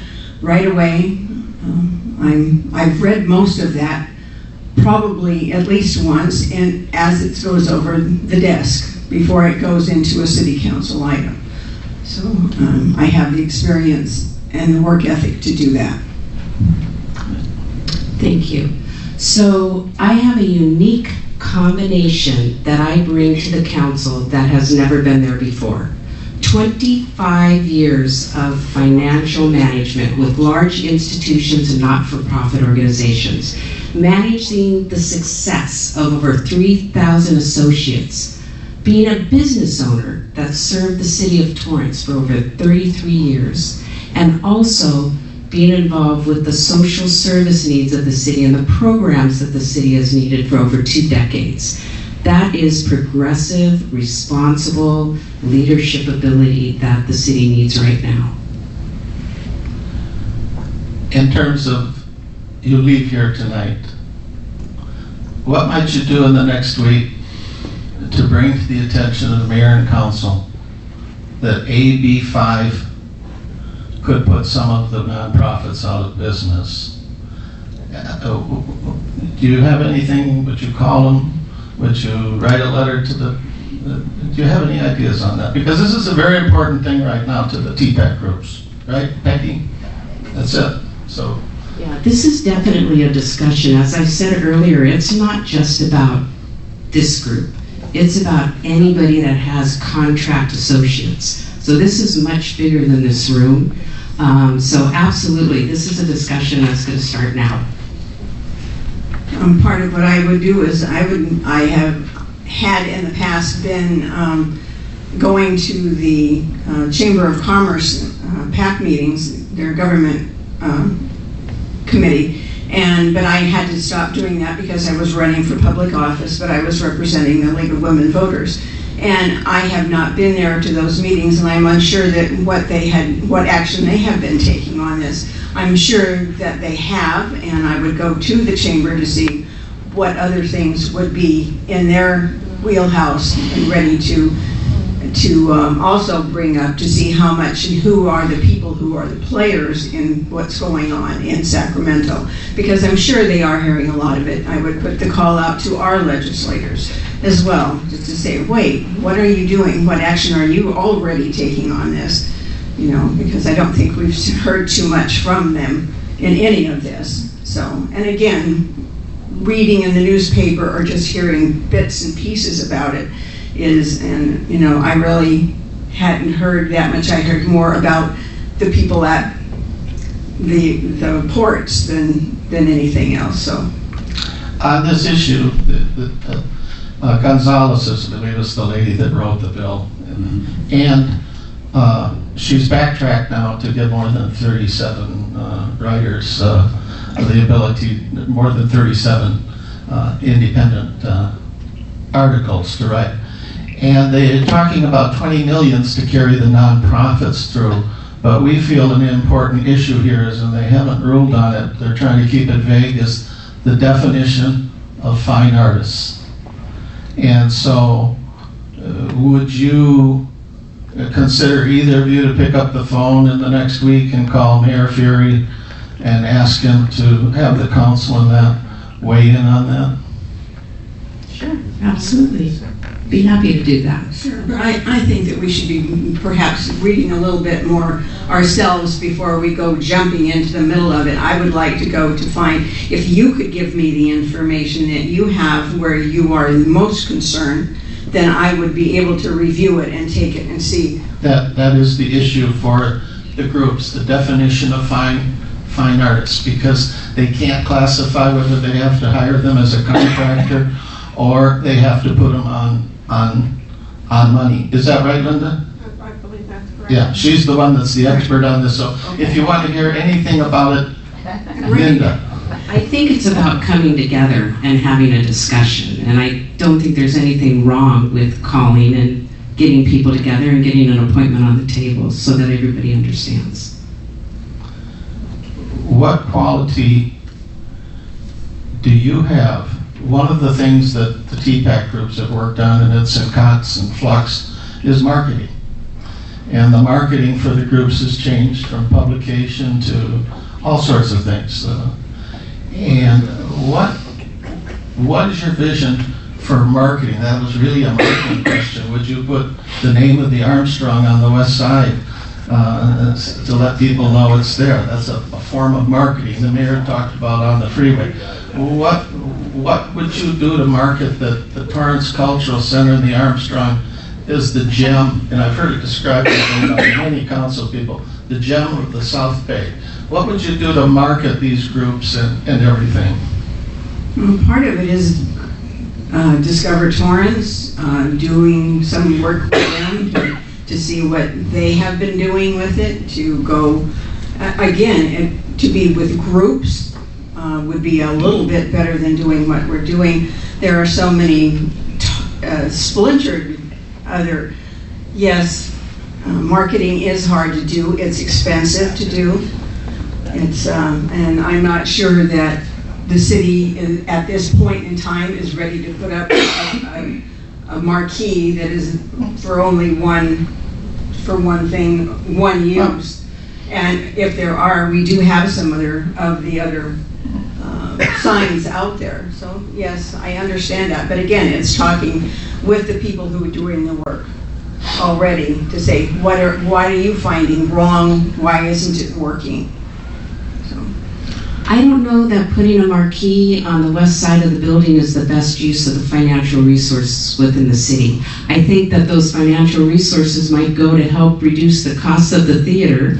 right away. I've read most of that probably at least once, and as it goes over the desk before it goes into a city council item. So I have the experience and the work ethic to do that. Thank you. So I have a unique combination that I bring to the council that has never been there before. 25 years of financial management with large institutions and not-for-profit organizations, managing the success of over 3,000 associates, being a business owner that served the city of Torrance for over 33 years, and also being involved with the social service needs of the city and the programs that the city has needed for over 2 decades. That is progressive, responsible leadership ability that the city needs right now. In terms of you leave here tonight, what might you do in the next week to bring to the attention of the mayor and council that AB5 could put some of the nonprofits out of business? Do you have anything? Would you call them? Would you write a letter to do you have any ideas on that? Because this is a very important thing right now to the TPAC groups, right, Becky? That's it. So. Yeah, this is definitely a discussion. As I said earlier, it's not just about this group. It's about anybody that has contract associates. So this is much bigger than this room. So absolutely, this is a discussion that's going to start now. Part of what I would do is I have had in the past been going to the Chamber of Commerce PAC meetings, their government committee, but I had to stop doing that because I was running for public office, but I was representing the League of Women Voters. And I have not been there to those meetings, and I'm unsure that what action they have been taking on this. I'm sure that they have, and I would go to the chamber to see what other things would be in their wheelhouse and ready to also bring up to see how much and who are the people who are the players in what's going on in Sacramento, because I'm sure they are hearing a lot of it. I would put the call out to our legislators as well, just to say, wait, what are you doing? What action are you already taking on this? Because I don't think we've heard too much from them in any of this. So, and again, reading in the newspaper or just hearing bits and pieces about it I really hadn't heard that much. I heard more about the people at the ports than anything else. So, on this issue, Gonzalez, I believe, is the lady that wrote the bill, and she's backtracked now to get more than 37 writers the ability, more than 37 independent articles to write. And they're talking about 20 millions to carry the nonprofits through. But we feel an important issue here is, and they haven't ruled on it, they're trying to keep it vague, is the definition of fine artists. And so would you consider either of you to pick up the phone in the next week and call Mayor Fury and ask him to have the council in that weigh in on that? Sure, absolutely. Be happy to do that. Sure, but I think that we should be perhaps reading a little bit more ourselves before we go jumping into the middle of it. I would like to go to find, if you could give me the information that you have where you are most concerned, then I would be able to review it and take it and see. That is the issue for the groups, the definition of fine artists, because they can't classify whether they have to hire them as a contractor or they have to put them on money. Is that right, Linda? I believe that's Yeah, she's the one that's the expert on this, so if you want to hear anything about it, Linda. I think it's about coming together and having a discussion, and I don't think there's anything wrong with calling and getting people together and getting an appointment on the table so that everybody understands. What quality do you have? One of the things that the TPAC groups have worked on, and it's in COTS and Flux, is marketing. And the marketing for the groups has changed from publication to all sorts of things. And what is your vision for marketing? That was really a marketing question. Would you put the name of the Armstrong on the west side to let people know it's there? That's a form of marketing. The mayor talked about on the freeway. What would you do to market that the Torrance Cultural Center and the Armstrong is the gem, and I've heard it described by many council people, the gem of the South Bay? What would you do to market these groups and everything? Well, part of it is Discover Torrance, doing some work with them to see what they have been doing with it, to go, again, to be with groups would be a little bit better than doing what we're doing. There are so many splintered other, yes, marketing is hard to do, it's expensive to do. It's, and I'm not sure that the city at this point in time is ready to put up a marquee that is for only one thing, one use. And if there are, we do have some of the other signs out there. So yes, I understand that. But again, it's talking with the people who are doing the work already to say, what are you finding wrong? Why isn't it working? I don't know that putting a marquee on the west side of the building is the best use of the financial resources within the city. I think that those financial resources might go to help reduce the cost of the theater.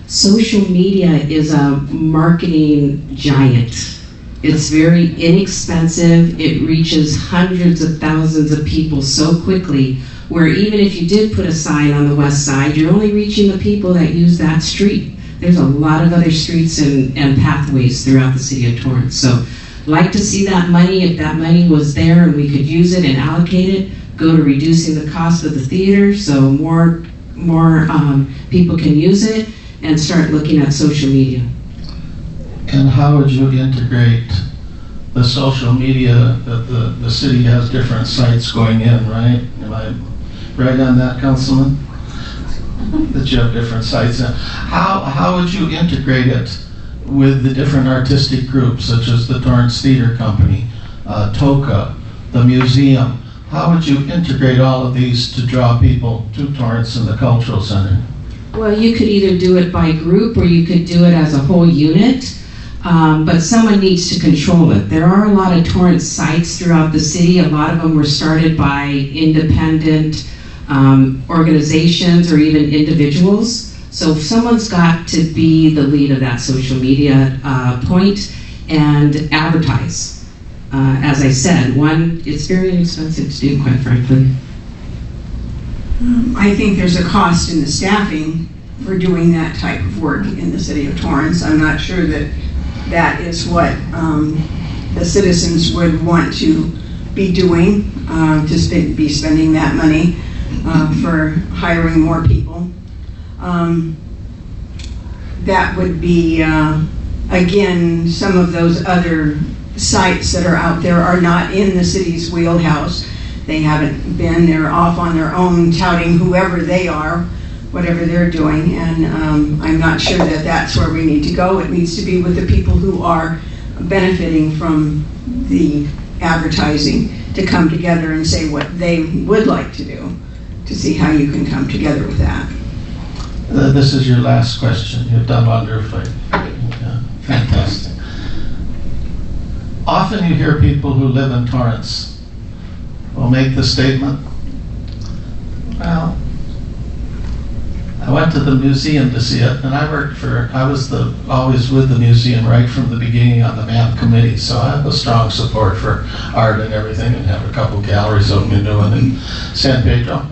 Social media is a marketing giant. It's very inexpensive. It reaches hundreds of thousands of people so quickly, where even if you did put a sign on the west side, you're only reaching the people that use that street. There's a lot of other streets and pathways throughout the city of Torrance. So like to see that money, if that money was there and we could use it and allocate it, go to reducing the cost of the theater so more people can use it, and start looking at social media. And how would you integrate the social media that the city has different sites going in, right? Am I right on that, Councilman? That you have different sites. How would you integrate it with the different artistic groups, such as the Torrance Theater Company, TOCA, the museum? How would you integrate all of these to draw people to Torrance and the Cultural Center? Well, you could either do it by group or you could do it as a whole unit, but someone needs to control it. There are a lot of Torrance sites throughout the city. A lot of them were started by independent organizations or even individuals. So someone's got to be the lead of that social media point and advertise. As I said, it's very inexpensive to do, quite frankly. I think there's a cost in the staffing for doing that type of work in the city of Torrance. I'm not sure that that is what the citizens would want to be doing, to be spending that money for hiring more people. That would be, again, some of those other sites that are out there are not in the city's wheelhouse. They haven't been, they're off on their own touting whoever they are, whatever they're doing, and I'm not sure that that's where we need to go. It needs to be with the people who are benefiting from the advertising to come together and say what they would like to do, to see how you can come together with that. This is your last question. You've done wonderfully. Yeah, fantastic. Often you hear people who live in Torrance will make the statement, well, I went to the museum to see it, and I was always with the museum right from the beginning on the MAP committee, so I have a strong support for art and everything, and have a couple galleries open, new one in San Pedro.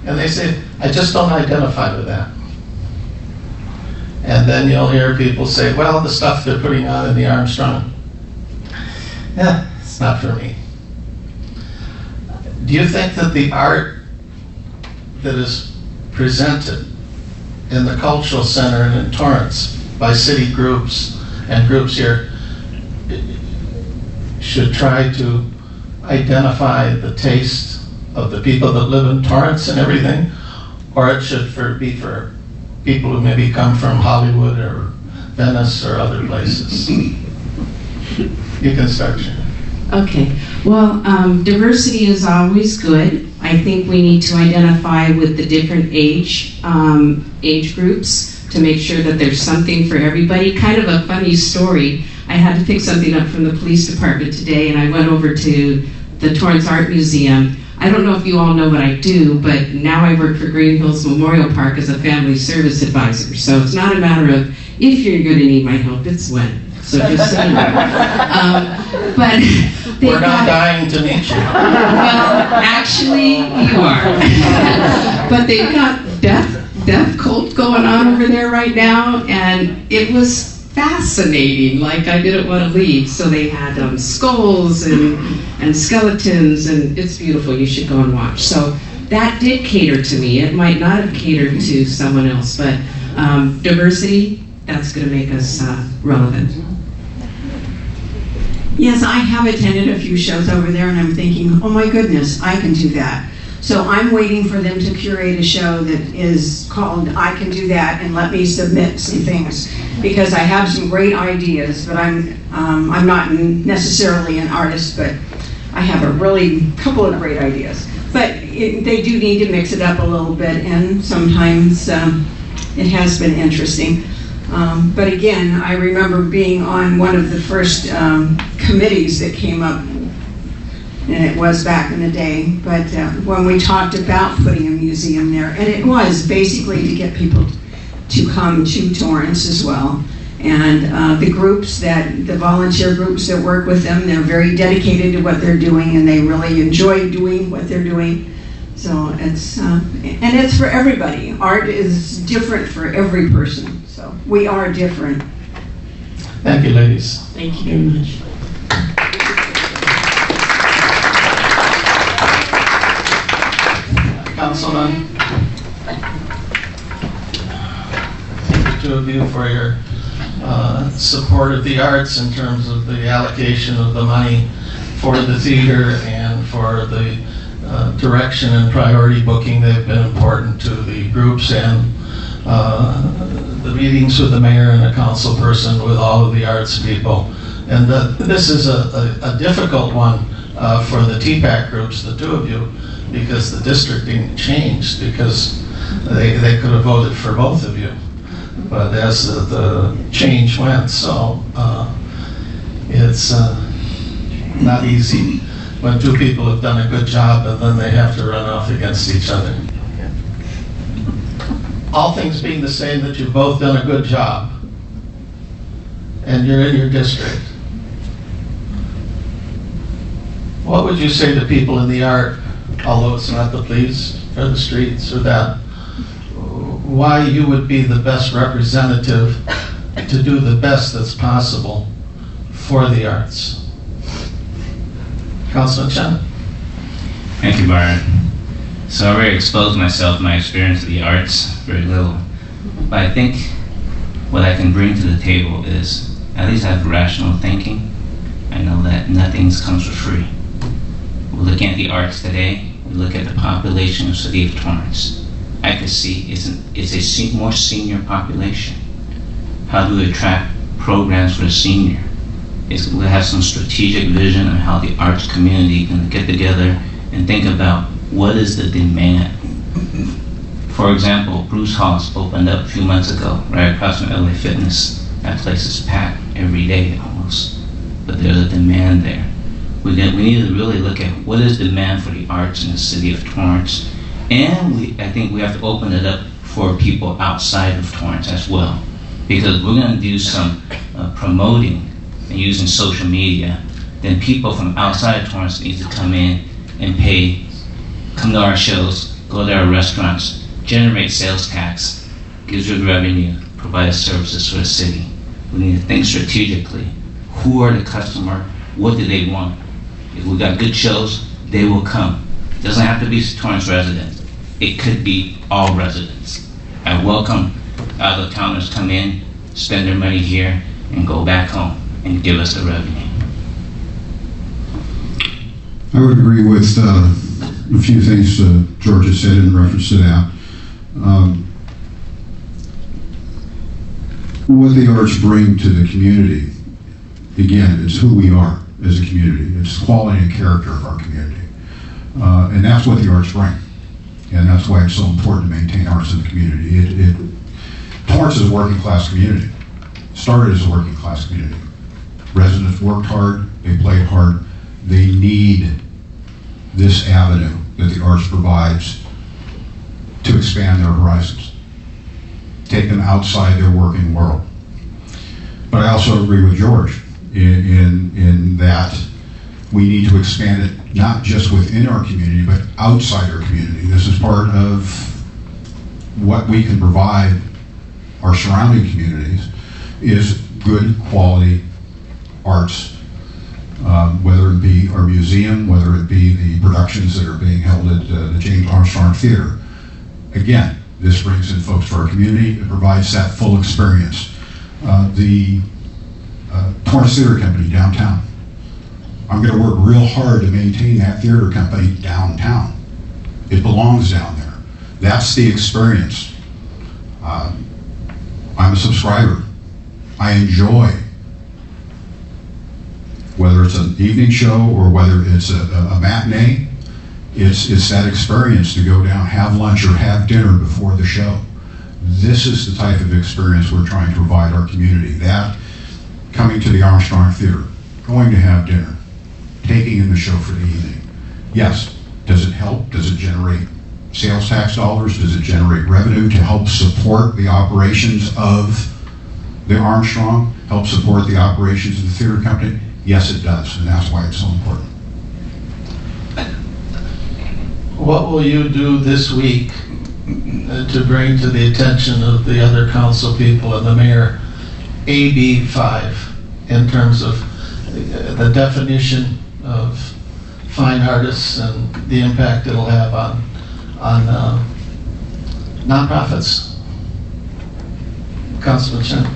And they say, I just don't identify with that. And then you'll hear people say, well, the stuff they're putting on in the Armstrong, it's not for me. Do you think that the art that is presented in the Cultural Center and in Torrance by city groups and groups here should try to identify the taste of the people that live in Torrance and everything, or it should be for people who maybe come from Hollywood or Venice or other places? You can start, Sharon. Okay, well, diversity is always good. I think we need to identify with the different age groups to make sure that there's something for everybody. Kind of a funny story. I had to pick something up from the police department today, and I went over to the Torrance Art Museum. I don't know if you all know what I do, but now I work for Green Hills Memorial Park as a family service advisor. So it's not a matter of if you're going to need my help, it's when. So just so you know. But we're not dying to meet you. Well, actually, you are. But they've got death cult going on over there right now, and it was fascinating. Like, I didn't want to leave. So they had skulls and skeletons, and it's beautiful. You should go and watch. So that did cater to me. It might not have catered to someone else, but diversity, that's going to make us relevant. Yes, I have attended a few shows over there, and I'm thinking, oh my goodness, I can do that. So I'm waiting for them to curate a show that is called I Can Do That, and let me submit some things, because I have some great ideas, but I'm not necessarily an artist, but I have a couple of great ideas. But they do need to mix it up a little bit, and sometimes it has been interesting. But again, I remember being on one of the first committees that came up, and it was back in the day, but when we talked about putting a museum there, and it was basically to get people to come to Torrance as well. And the volunteer groups that work with them, they're very dedicated to what they're doing, and they really enjoy doing what they're doing. So it's for everybody. Art is different for every person. So we are different. Thank you, ladies. Thank you very much. Councilman, thank the two of you for your support of the arts in terms of the allocation of the money for the theater and for the direction and priority booking. They've been important to the groups and the meetings with the mayor and the council person with all of the arts people. And this is a difficult one for the TPAC groups, the two of you, because the districting changed, because they could have voted for both of you. But as the change went, so it's not easy when two people have done a good job and then they have to run off against each other. All things being the same, that you've both done a good job and you're in your district, what would you say to people in the art, although it's not the police or the streets or that, why you would be the best representative to do the best that's possible for the arts? Councilman Chen. Thank you, Byron. So I already exposed myself, my experience of the arts, very little. But I think what I can bring to the table is, at least I have rational thinking. I know that nothing comes for free. We're looking at the arts today. We look at the population of the city of Torrance. I could see it's a more senior population. How do we attract programs for the senior? We have some strategic vision on how the arts community can get together and think about what is the demand. For example, Bruce House opened up a few months ago, right across from LA Fitness. That place is packed every day almost, but there's a demand there. We need to really look at what is demand for the arts in the city of Torrance, and I think we have to open it up for people outside of Torrance as well, because we're going to do some promoting and using social media. Then people from outside of Torrance need to come in and come to our shows, go to our restaurants, generate sales tax, gives you revenue, provides services for the city. We need to think strategically. Who are the customer? What do they want? If we got good shows, they will come. It doesn't have to be Torrance residents. It could be all residents. I welcome out-of-towners come in, spend their money here, and go back home and give us the revenue. I would agree with a few things George has said in reference to that. What the arts bring to the community, again, it's who we are as a community. It's the quality and character of our community. And that's what the arts bring. And that's why it's so important to maintain arts in the community. Torrance is a working class community. Started as a working class community. Residents worked hard, they played hard. They need this avenue that the arts provides to expand their horizons, take them outside their working world. But I also agree with George in that we need to expand it not just within our community, but outside our community. This is part of what we can provide our surrounding communities is good quality arts, whether it be our museum, whether it be the productions that are being held at the James Armstrong Theater. Again, this brings in folks to our community. It provides that full experience. The Torrance Theater Company downtown. I'm going to work real hard to maintain that theater company downtown. It belongs down there. That's the experience. I'm a subscriber. I enjoy, whether it's an evening show or whether it's a matinee, it's that experience to go down, have lunch or have dinner before the show. This is the type of experience we're trying to provide our community. That, coming to the Armstrong Theater, going to have dinner, taking in the show for the evening. Yes, does it help? Does it generate sales tax dollars? Does it generate revenue to help support the operations of the Armstrong, help support the operations of the theater company? Yes, it does, and that's why it's so important. What will you do this week to bring to the attention of the other council people and the mayor AB 5 in terms of the definition of fine artists and the impact it'll have on nonprofits? Councilman Chen.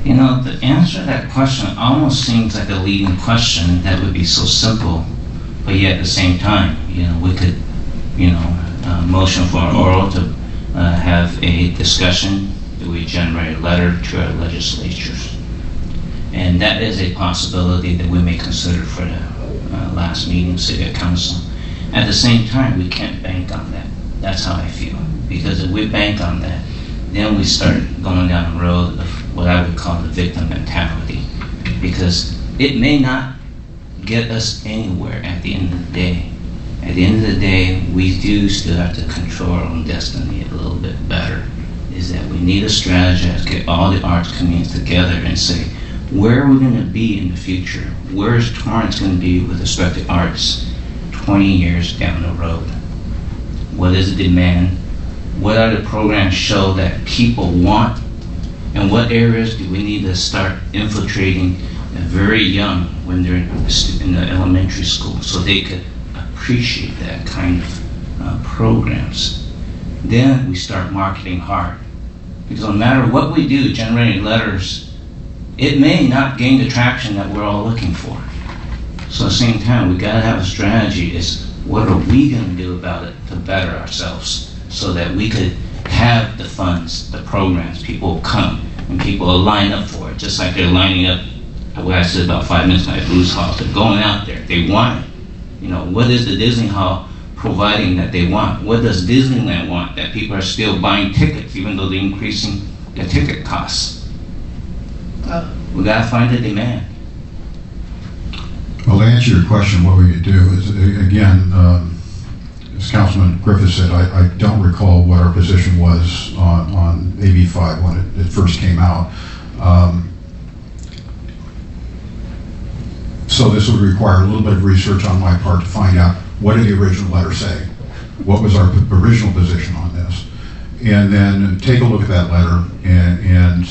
You know, the answer to that question almost seems like a leading question that would be so simple, but yet at the same time, we could, motion for an oral to have a discussion. Do we generate a letter to our legislatures? And that is a possibility that we may consider for the last meeting, City Council. At the same time, we can't bank on that. That's how I feel. Because if we bank on that, then we start going down the road of what I would call the victim mentality. Because it may not get us anywhere at the end of the day. At the end of the day, we do still have to control our own destiny a little bit better. Is that we need a strategy to get all the arts communities together and say, where are we going to be in the future? Where is Torrance going to be with respect to arts 20 years down the road? What is the demand? What are the programs show that people want? And what areas do we need to start infiltrating very young when they're in the elementary school so they could appreciate that kind of programs? Then we start marketing hard. Because no matter what we do, generating letters, it may not gain the traction that we're all looking for. So at the same time, we gotta have a strategy is what are we gonna do about it to better ourselves so that we could have the funds, the programs, people will come and people will line up for it, just like they're lining up, what I said about 5 minutes ago at Bruce Hall, they're going out there, they want it. What is the Disney Hall providing that they want? What does Disneyland want that people are still buying tickets even though they're increasing the ticket costs? We gotta find the demand. Well, to answer your question, what we could do is, again, as Councilman Griffith said, I don't recall what our position was on AB 5 when it first came out. So this would require a little bit of research on my part to find out what did the original letter say. what was our original position on this, and then take a look at that letter and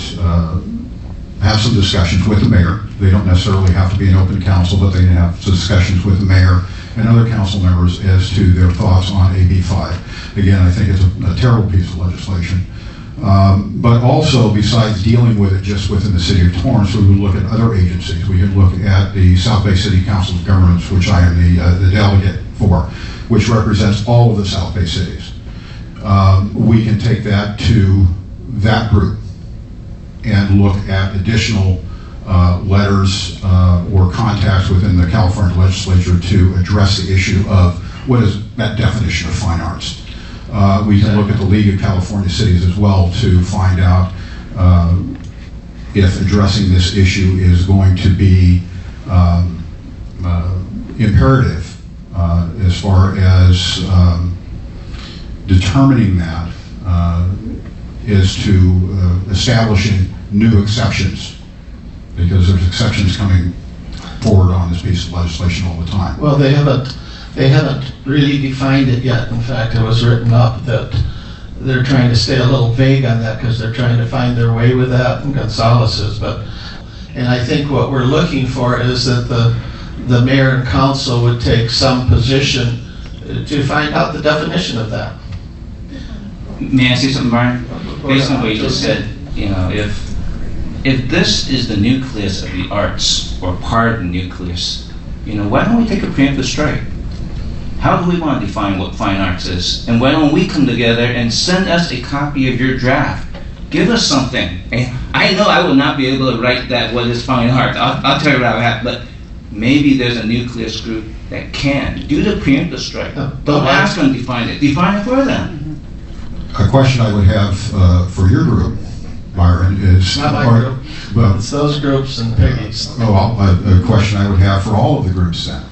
have some discussions with the mayor. They don't necessarily have to be an open council, but they can have some discussions with the mayor and other council members as to their thoughts on AB 5. Again, I think it's a terrible piece of legislation. But also, besides dealing with it just within the city of Torrance, we would look at other agencies. We could look at the South Bay City Council of Governments, which I am the delegate for, which represents all of the South Bay cities. We can take that to that group and look at additional letters or contacts within the California legislature to address the issue of what is that definition of fine arts. We can look at the League of California Cities as well to find out if addressing this issue is going to be imperative as far as determining that is to establishing new exceptions, because there's exceptions coming forward on this piece of legislation all the time. Well, they haven't really defined it yet. In fact, it was written up that they're trying to stay a little vague on that because they're trying to find their way with that, and Gonzalez is. And I think what we're looking for is that the mayor and council would take some position to find out the definition of that. May I say something, Brian? Based on what you just said, if this is the nucleus of the arts, or part of the nucleus, why don't we take a preemptive strike? How do we want to define what fine arts is? And why don't we come together and send us a copy of your draft? Give us something. I know I will not be able to write that, what is fine arts. I'll tell you what I have, but maybe there's a nucleus group that can. Do the preemptive strike. Don't ask them to define it. Define it for them. A question I would have for your group, Byron, is... Not my group. Well, it's those groups and Peggy's. A question I would have for all of the groups then.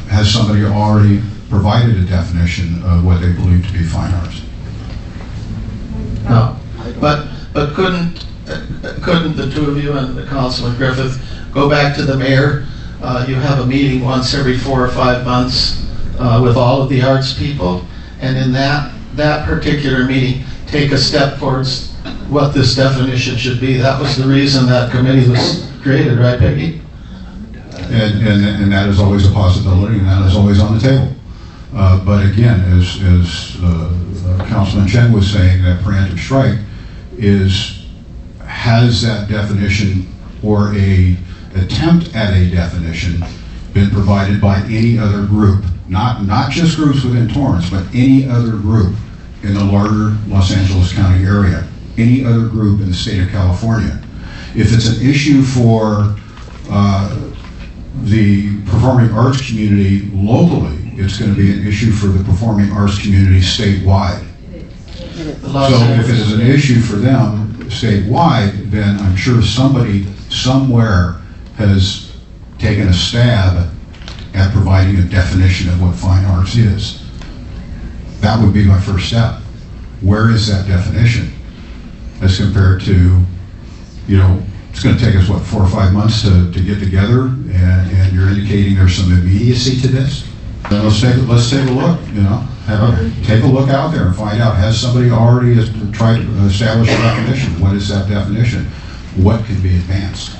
Has somebody already provided a definition of what they believe to be fine arts? No. But couldn't the two of you and Councilman Griffith go back to the mayor? You have a meeting once every 4 or 5 months with all of the arts people, and in that particular meeting, take a step towards what this definition should be. That was the reason that committee was created, right, Peggy? And that is always a possibility, and that is always on the table. But again, as Councilman Chen was saying, that preemptive strike has that definition or a attempt at a definition been provided by any other group, not just groups within Torrance, but any other group in the larger Los Angeles County area, any other group in the state of California. If it's an issue for the performing arts community locally, it's going to be an issue for the performing arts community statewide. So if it is an issue for them statewide, then I'm sure somebody somewhere has taken a stab at providing a definition of what fine arts is. That would be my first step. Where is that definition? As compared to, it's going to take us, 4 or 5 months to get together, and you're indicating there's some immediacy to this. Then let's take a look, take a look out there and find out, has somebody already tried to establish a definition? What is that definition? What can be advanced?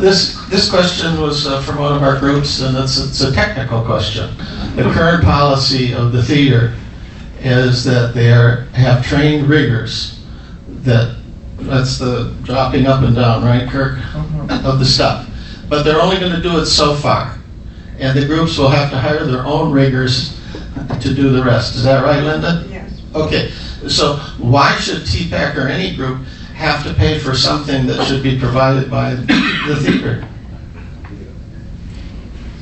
This question was from one of our groups, and it's a technical question. The current policy of the theater is that they have trained riggers that's the dropping up and down, right, Kirk, of the stuff. But they're only going to do it so far. And the groups will have to hire their own riggers to do the rest. Is that right, Linda? Yes. Okay. So why should TPAC or any group have to pay for something that should be provided by the theater?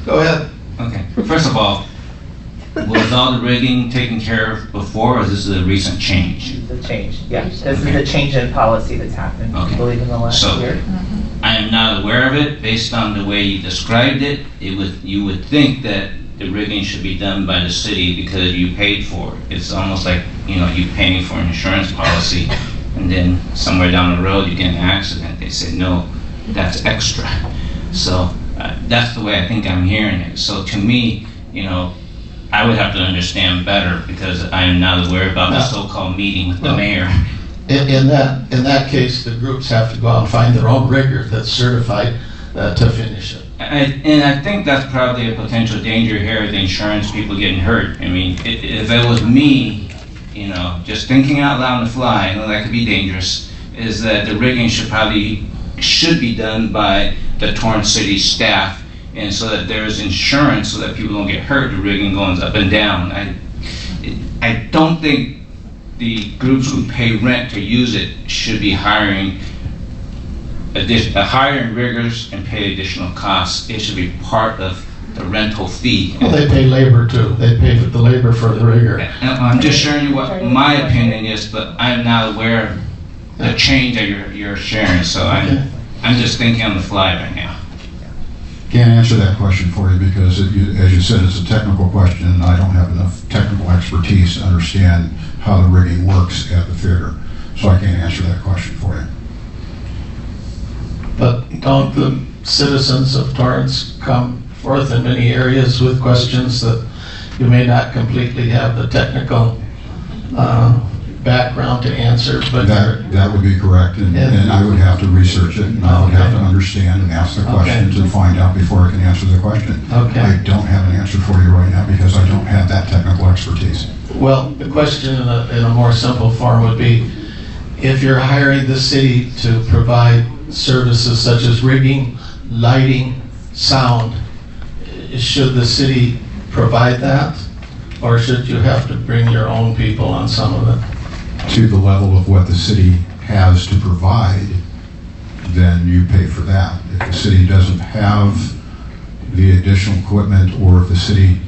Go ahead. Okay. First of all, was all the rigging taken care of before, or is this a recent change? It's a change, yeah. This is a change in policy that's happened, I believe, in the last year. I am not aware of it. Based on the way you described it, you would think that the rigging should be done by the city because you paid for it. It's almost like, you paying for an insurance policy, and then somewhere down the road you get in an accident. They say, no, that's extra. So that's the way I think I'm hearing it. So to me, I would have to understand better because I am not aware about the so-called meeting with the mayor. In that case, the groups have to go out and find their own rigger that's certified to finish it. And I think that's probably a potential danger here, the insurance people getting hurt. I mean, if it was me, you know, just thinking out loud on the fly, I know that could be dangerous, is that the rigging should be done by the Torrance City staff, and so that there is insurance so that people don't get hurt, the rigging going up and down. I don't think the groups who pay rent to use it should be hiring riggers and pay additional costs. It should be part of the rental fee. Well, they pay labor too. They pay for the labor for the rigger. And I'm just sharing you what my opinion is, but I'm not aware of the change that you're sharing. So I'm just thinking on the fly right now. Can't answer that question for you because, as you said, it's a technical question, and I don't have enough technical expertise to understand how the rigging works at the theater, so I can't answer that question for you. But don't the citizens of Torrance come forth in many areas with questions that you may not completely have the technical background to answer? But that would be correct, and I would have to research it, and I would have to understand and ask the questions and find out before I can answer the question. I don't have an answer for you right now because I don't have that technical expertise. Well, the question in a more simple form would be, if you're hiring the city to provide services such as rigging, lighting, sound, should the city provide that? Or should you have to bring your own people on some of it? To the level of what the city has to provide, then you pay for that. If the city doesn't have the additional equipment, or if the city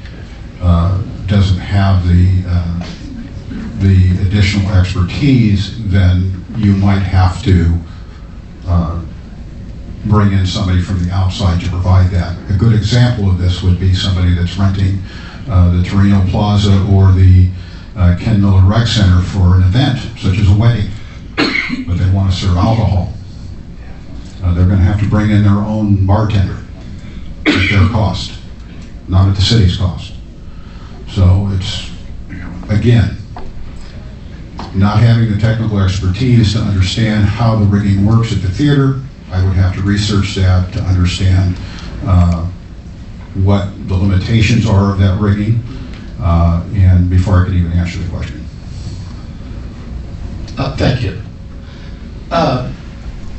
doesn't have the additional expertise, then you might have to bring in somebody from the outside to provide that. A good example of this would be somebody that's renting the Torino Plaza or the Ken Miller Rec Center for an event, such as a wedding, but they want to serve alcohol. They're going to have to bring in their own bartender at their cost, not at the city's cost. So it's, again, not having the technical expertise to understand how the rigging works at the theater. I would have to research that to understand what the limitations are of that rigging, and before I could even answer the question. Thank you.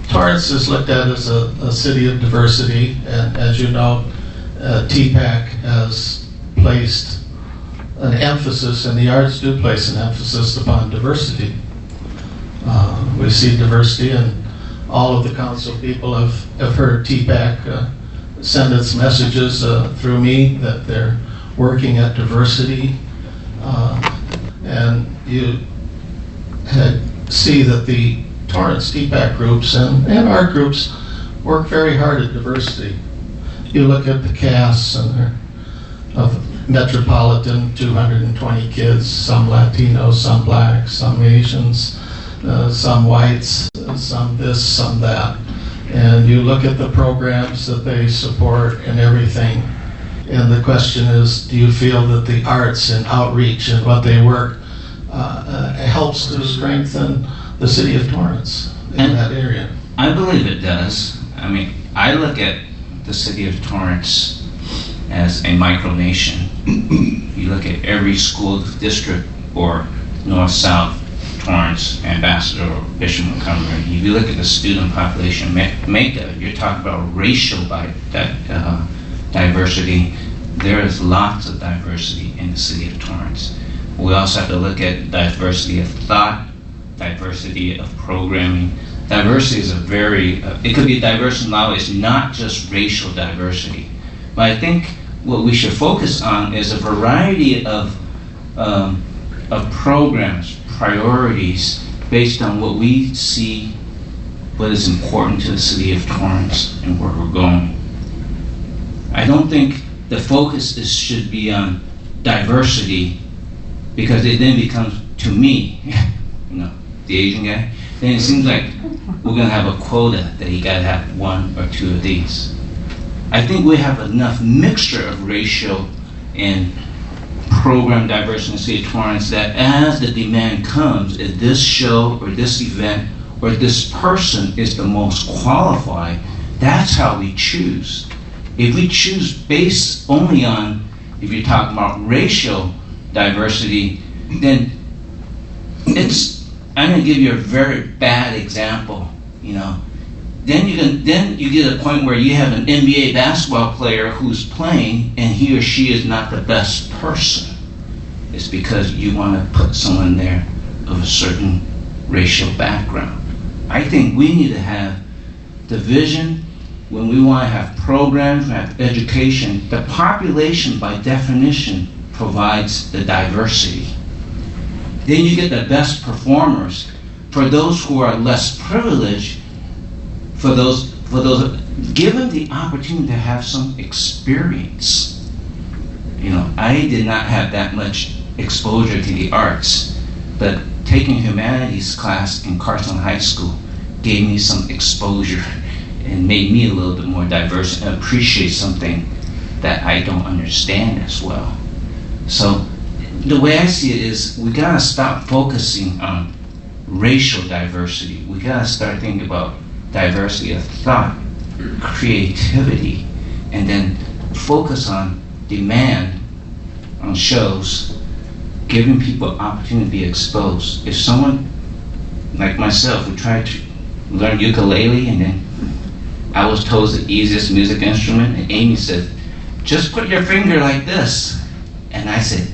Torrance is looked at as a city of diversity, and as you know, TPAC has placed an emphasis, and the arts do place an emphasis upon diversity. We see diversity, and all of the council people have heard TPAC send its messages through me that they're working at diversity, and you see that the Torrance TPAC groups and our groups work very hard at diversity. You look at the casts and of Metropolitan, 220 kids, some Latinos, some blacks, some Asians, some whites, some this, some that. And you look at the programs that they support and everything. And the question is, do you feel that the arts and outreach and what they work helps to strengthen the city of Torrance in that area? I believe it does. I mean, I look at the city of Torrance as a micronation. You look at every school district, or north-south, Torrance, Ambassador, or Bishop Montgomery. If you look at the student population makeup, you're talking about racial diversity. There is lots of diversity in the city of Torrance. We also have to look at diversity of thought, diversity of programming. Diversity is it could be diverse in a lot of ways, not just racial diversity. But I think what we should focus on is a variety of programs, priorities, based on what we see, what is important to the city of Torrance and where we're going. I don't think the focus should be on diversity, because it then becomes, to me, the Asian guy, then it seems like we're going to have a quota that you got to have one or two of these. I think we have enough mixture of racial and program diversity in the city of Torrance, that as the demand comes, if this show or this event or this person is the most qualified, that's how we choose. If we choose based only on, if you're talking about racial diversity, then I'm going to give you a very bad example, Then you get a point where you have an NBA basketball player who's playing and he or she is not the best person. It's because you want to put someone there of a certain racial background. I think we need to have division when we want to have programs, have education. The population, by definition, provides the diversity. Then you get the best performers. For those who are less privileged, for those given the opportunity to have some experience. I did not have that much exposure to the arts, but taking humanities class in Carson High School gave me some exposure and made me a little bit more diverse and appreciate something that I don't understand as well. So the way I see it is we gotta stop focusing on racial diversity. We gotta start thinking about diversity of thought, creativity, and then focus on demand on shows, giving people opportunity to be exposed. If someone like myself who tried to learn ukulele and then I was told it's the easiest music instrument, and Amy said, just put your finger like this. And I said,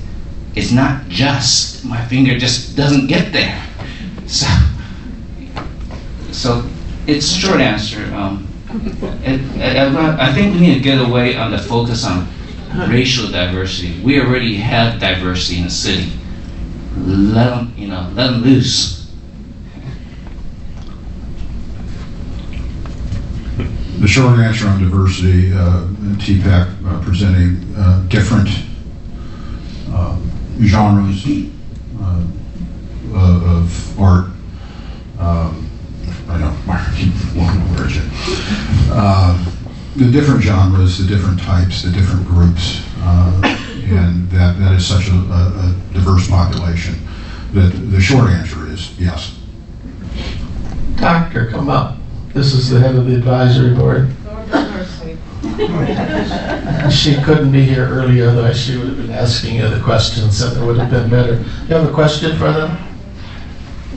it's not just, my finger just doesn't get there. So it's a short answer. I think we need to get away on the focus on racial diversity. We already have diversity in the city. Let them loose. The short answer on diversity, TPAC presenting different genres of art. I know, I keep walking over it. The different genres, the different types, the different groups, and that is such a diverse population that the short answer is yes. Doctor, come up. This is the head of the advisory board. She couldn't be here earlier, otherwise she would have been asking you the questions and it would have been better. You have a question for them?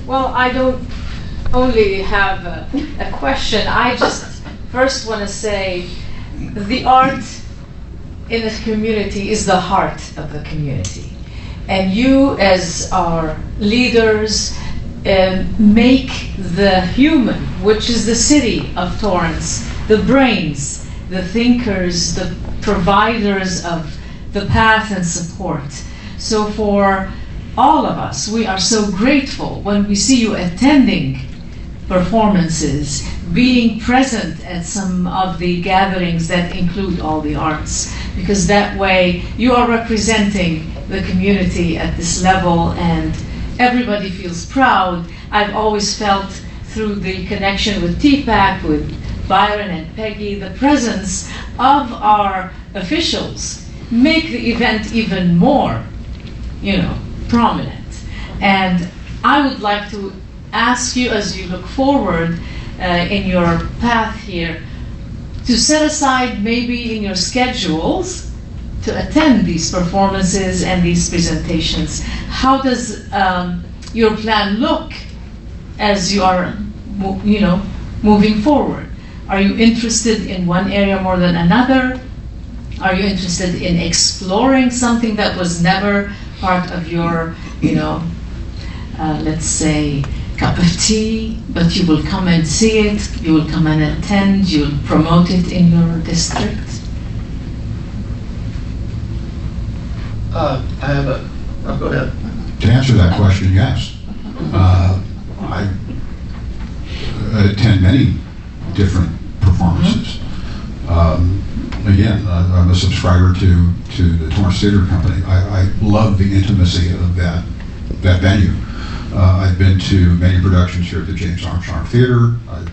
Well, I don't only have a question. I just first want to say the art in the community is the heart of the community. And you, as our leaders, make the human, which is the city of Torrance, the brains, the thinkers, the providers of the path and support. So for all of us, we are so grateful when we see you attending performances, being present at some of the gatherings that include all the arts, because that way you are representing the community at this level and everybody feels proud. I've always felt through the connection with TPAC, with Byron and Peggy, the presence of our officials make the event even more, prominent. And I would like to ask you, as you look forward in your path here, to set aside maybe in your schedules to attend these performances and these presentations. How does your plan look as you are, moving forward? Are you interested in one area more than another? Are you interested in exploring something that was never part of your, let's say, cup of tea, but you will come and see it, you will come and attend, you'll promote it in your district? Go ahead. To answer that question, yes. I attend many different performances. Again, I'm a subscriber to the Torrance Theater Company. I love the intimacy of that venue. I've been to many productions here at the James Armstrong Theater. I've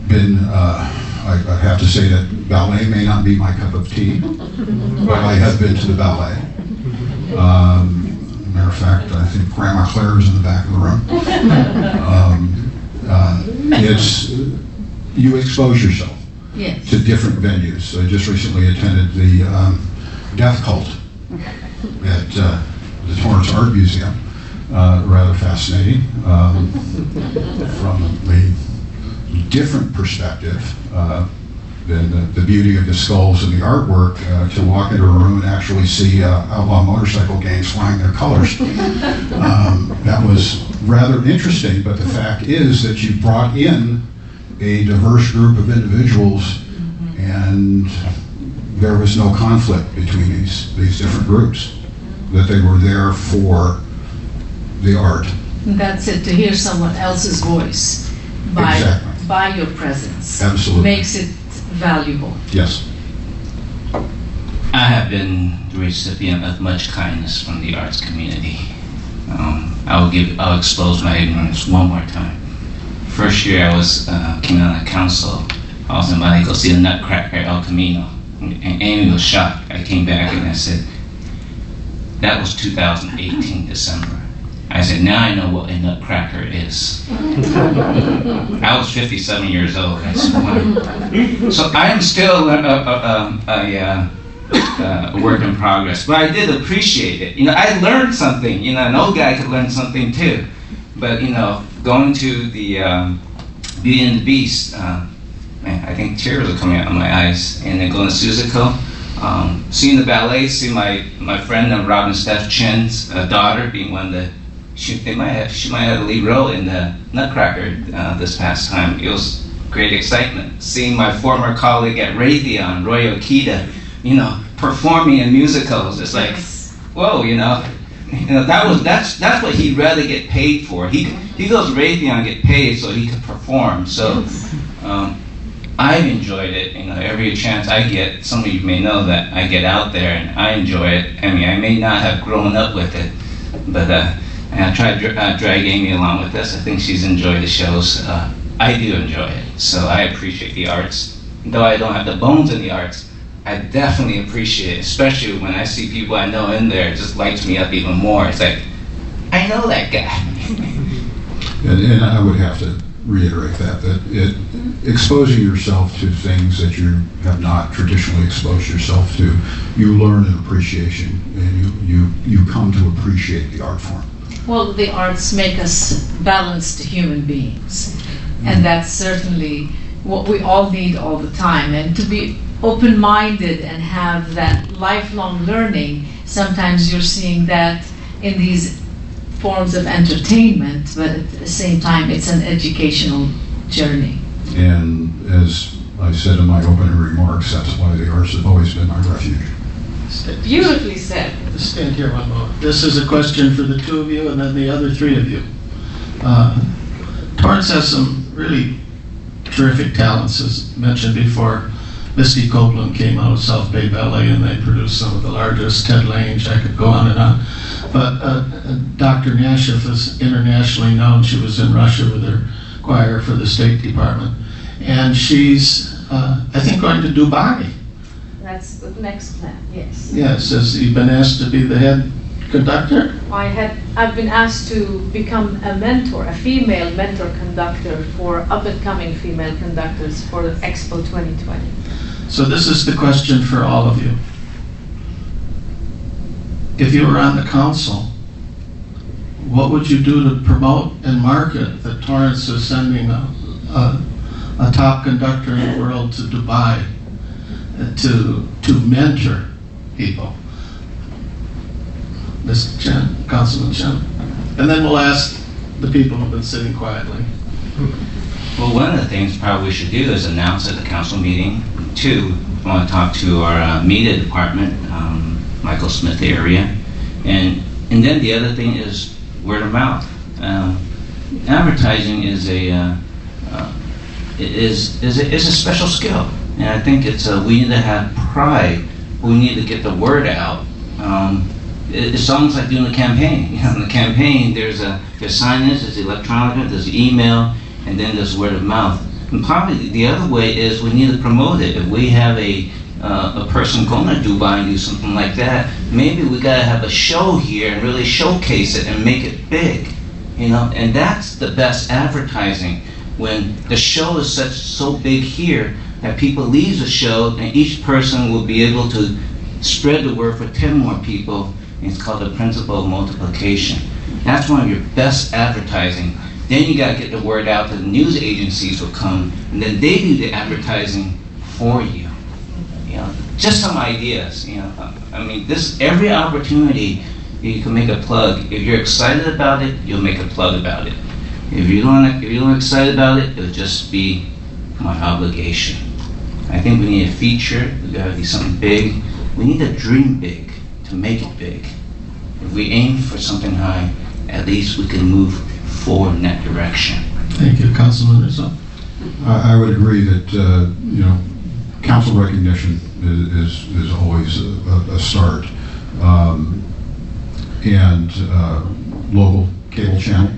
been, I have to say that ballet may not be my cup of tea, but I have been to the ballet. Matter of fact, I think Grandma Claire is in the back of the room. You expose yourself to different venues. I just recently attended the Death Cult at the Torrance Art Museum. Rather fascinating from a different perspective than the beauty of the skulls and the artwork, to walk into a room and actually see outlaw motorcycle gangs flying their colors. That was rather interesting, but the fact is that you brought in a diverse group of individuals, and there was no conflict between these different groups, that they were there for the art. That's it, to hear someone else's voice by your presence. Absolutely. Makes it valuable. Yes. I have been the recipient of much kindness from the arts community. I'll expose my ignorance one more time. First year I came on the council, I was invited to go see the Nutcracker El Camino, and Amy was shocked. I came back and I said, that was 2018 December. I said, now I know what a nutcracker is. I was 57 years old. I said, wow. So I am still a work in progress, but I did appreciate it. I learned something. An old guy could learn something too. But going to the Beauty and the Beast, man, I think tears are coming out of my eyes. And then going to Suzico, seeing the ballet, seeing my friend Robin Steph Chen's daughter being one of the. She might have a lead role in the Nutcracker this past time. It was great excitement. Seeing my former colleague at Raytheon, Roy Okita, performing in musicals. It's like, whoa, that's what he'd rather get paid for. He goes to Raytheon get paid so he could perform. So I've enjoyed it. Every chance I get, some of you may know that I get out there and I enjoy it. I mean, I may not have grown up with it, but. And I tried to drag Amy along with this. I think she's enjoyed the shows. I do enjoy it. So I appreciate the arts. Though I don't have the bones in the arts, I definitely appreciate it, especially when I see people I know in there. It just lights me up even more. It's like, I know that guy. and I would have to reiterate that exposing yourself to things that you have not traditionally exposed yourself to, you learn an appreciation, and you come to appreciate the art form. Well, the arts make us balanced human beings, and that's certainly what we all need all the time. And to be open-minded and have that lifelong learning, sometimes you're seeing that in these forms of entertainment, but at the same time, it's an educational journey. And as I said in my opening remarks, that's why the arts have always been my refuge. Beautifully said. Stand here one moment. This is a question for the two of you and then the other three of you. Torrance has some really terrific talents, as mentioned before. Misty Copeland came out of South Bay Ballet and they produced some of the largest. Ted Lange, I could go on and on. But Dr. Nashif is internationally known. She was in Russia with her choir for the State Department. And she's, I think, going to Dubai. That's the next plan, yes. Yes, has he been asked to be the head conductor? I've been asked to become a mentor, a female mentor conductor for up-and-coming female conductors for Expo 2020. So this is the question for all of you. If you were on the council, what would you do to promote and market that Torrance is sending a top conductor in the world to Dubai to mentor people? Mr. Chen, Councilman Chen. And then we'll ask the people who've been sitting quietly. Well, one of the things probably we should do is announce at the council meeting. Two, I want to talk to our media department, Michael Smith area, and then the other thing is word of mouth. Advertising is a special skill, and I think we need to have pride. We need to get the word out. It's almost like doing a campaign. In the campaign, there's signage, there's electronic, there's email, and then there's word of mouth. And probably the other way is we need to promote it. If we have a a person going to Dubai and do something like that, maybe we got to have a show here and really showcase it and make it big, you know. And that's the best advertising, when the show is so big here that people leave the show and each person will be able to spread the word for 10 more people. It's called the principle of multiplication. That's one of your best advertising. Then you got to get the word out that the news agencies will come, and then they do the advertising for you. You know, just some ideas. You know, I mean, every opportunity you can make a plug. If you're excited about it, you'll make a plug about it. If you're not excited about it, it'll just be my obligation. I think we need a feature. We got to be something big. We need to dream big to make it big. If we aim for something high, at least we can move forward in that direction. Thank you, Councilman Rizzo. I would agree that you know, council recognition is always a start, and local cable channel,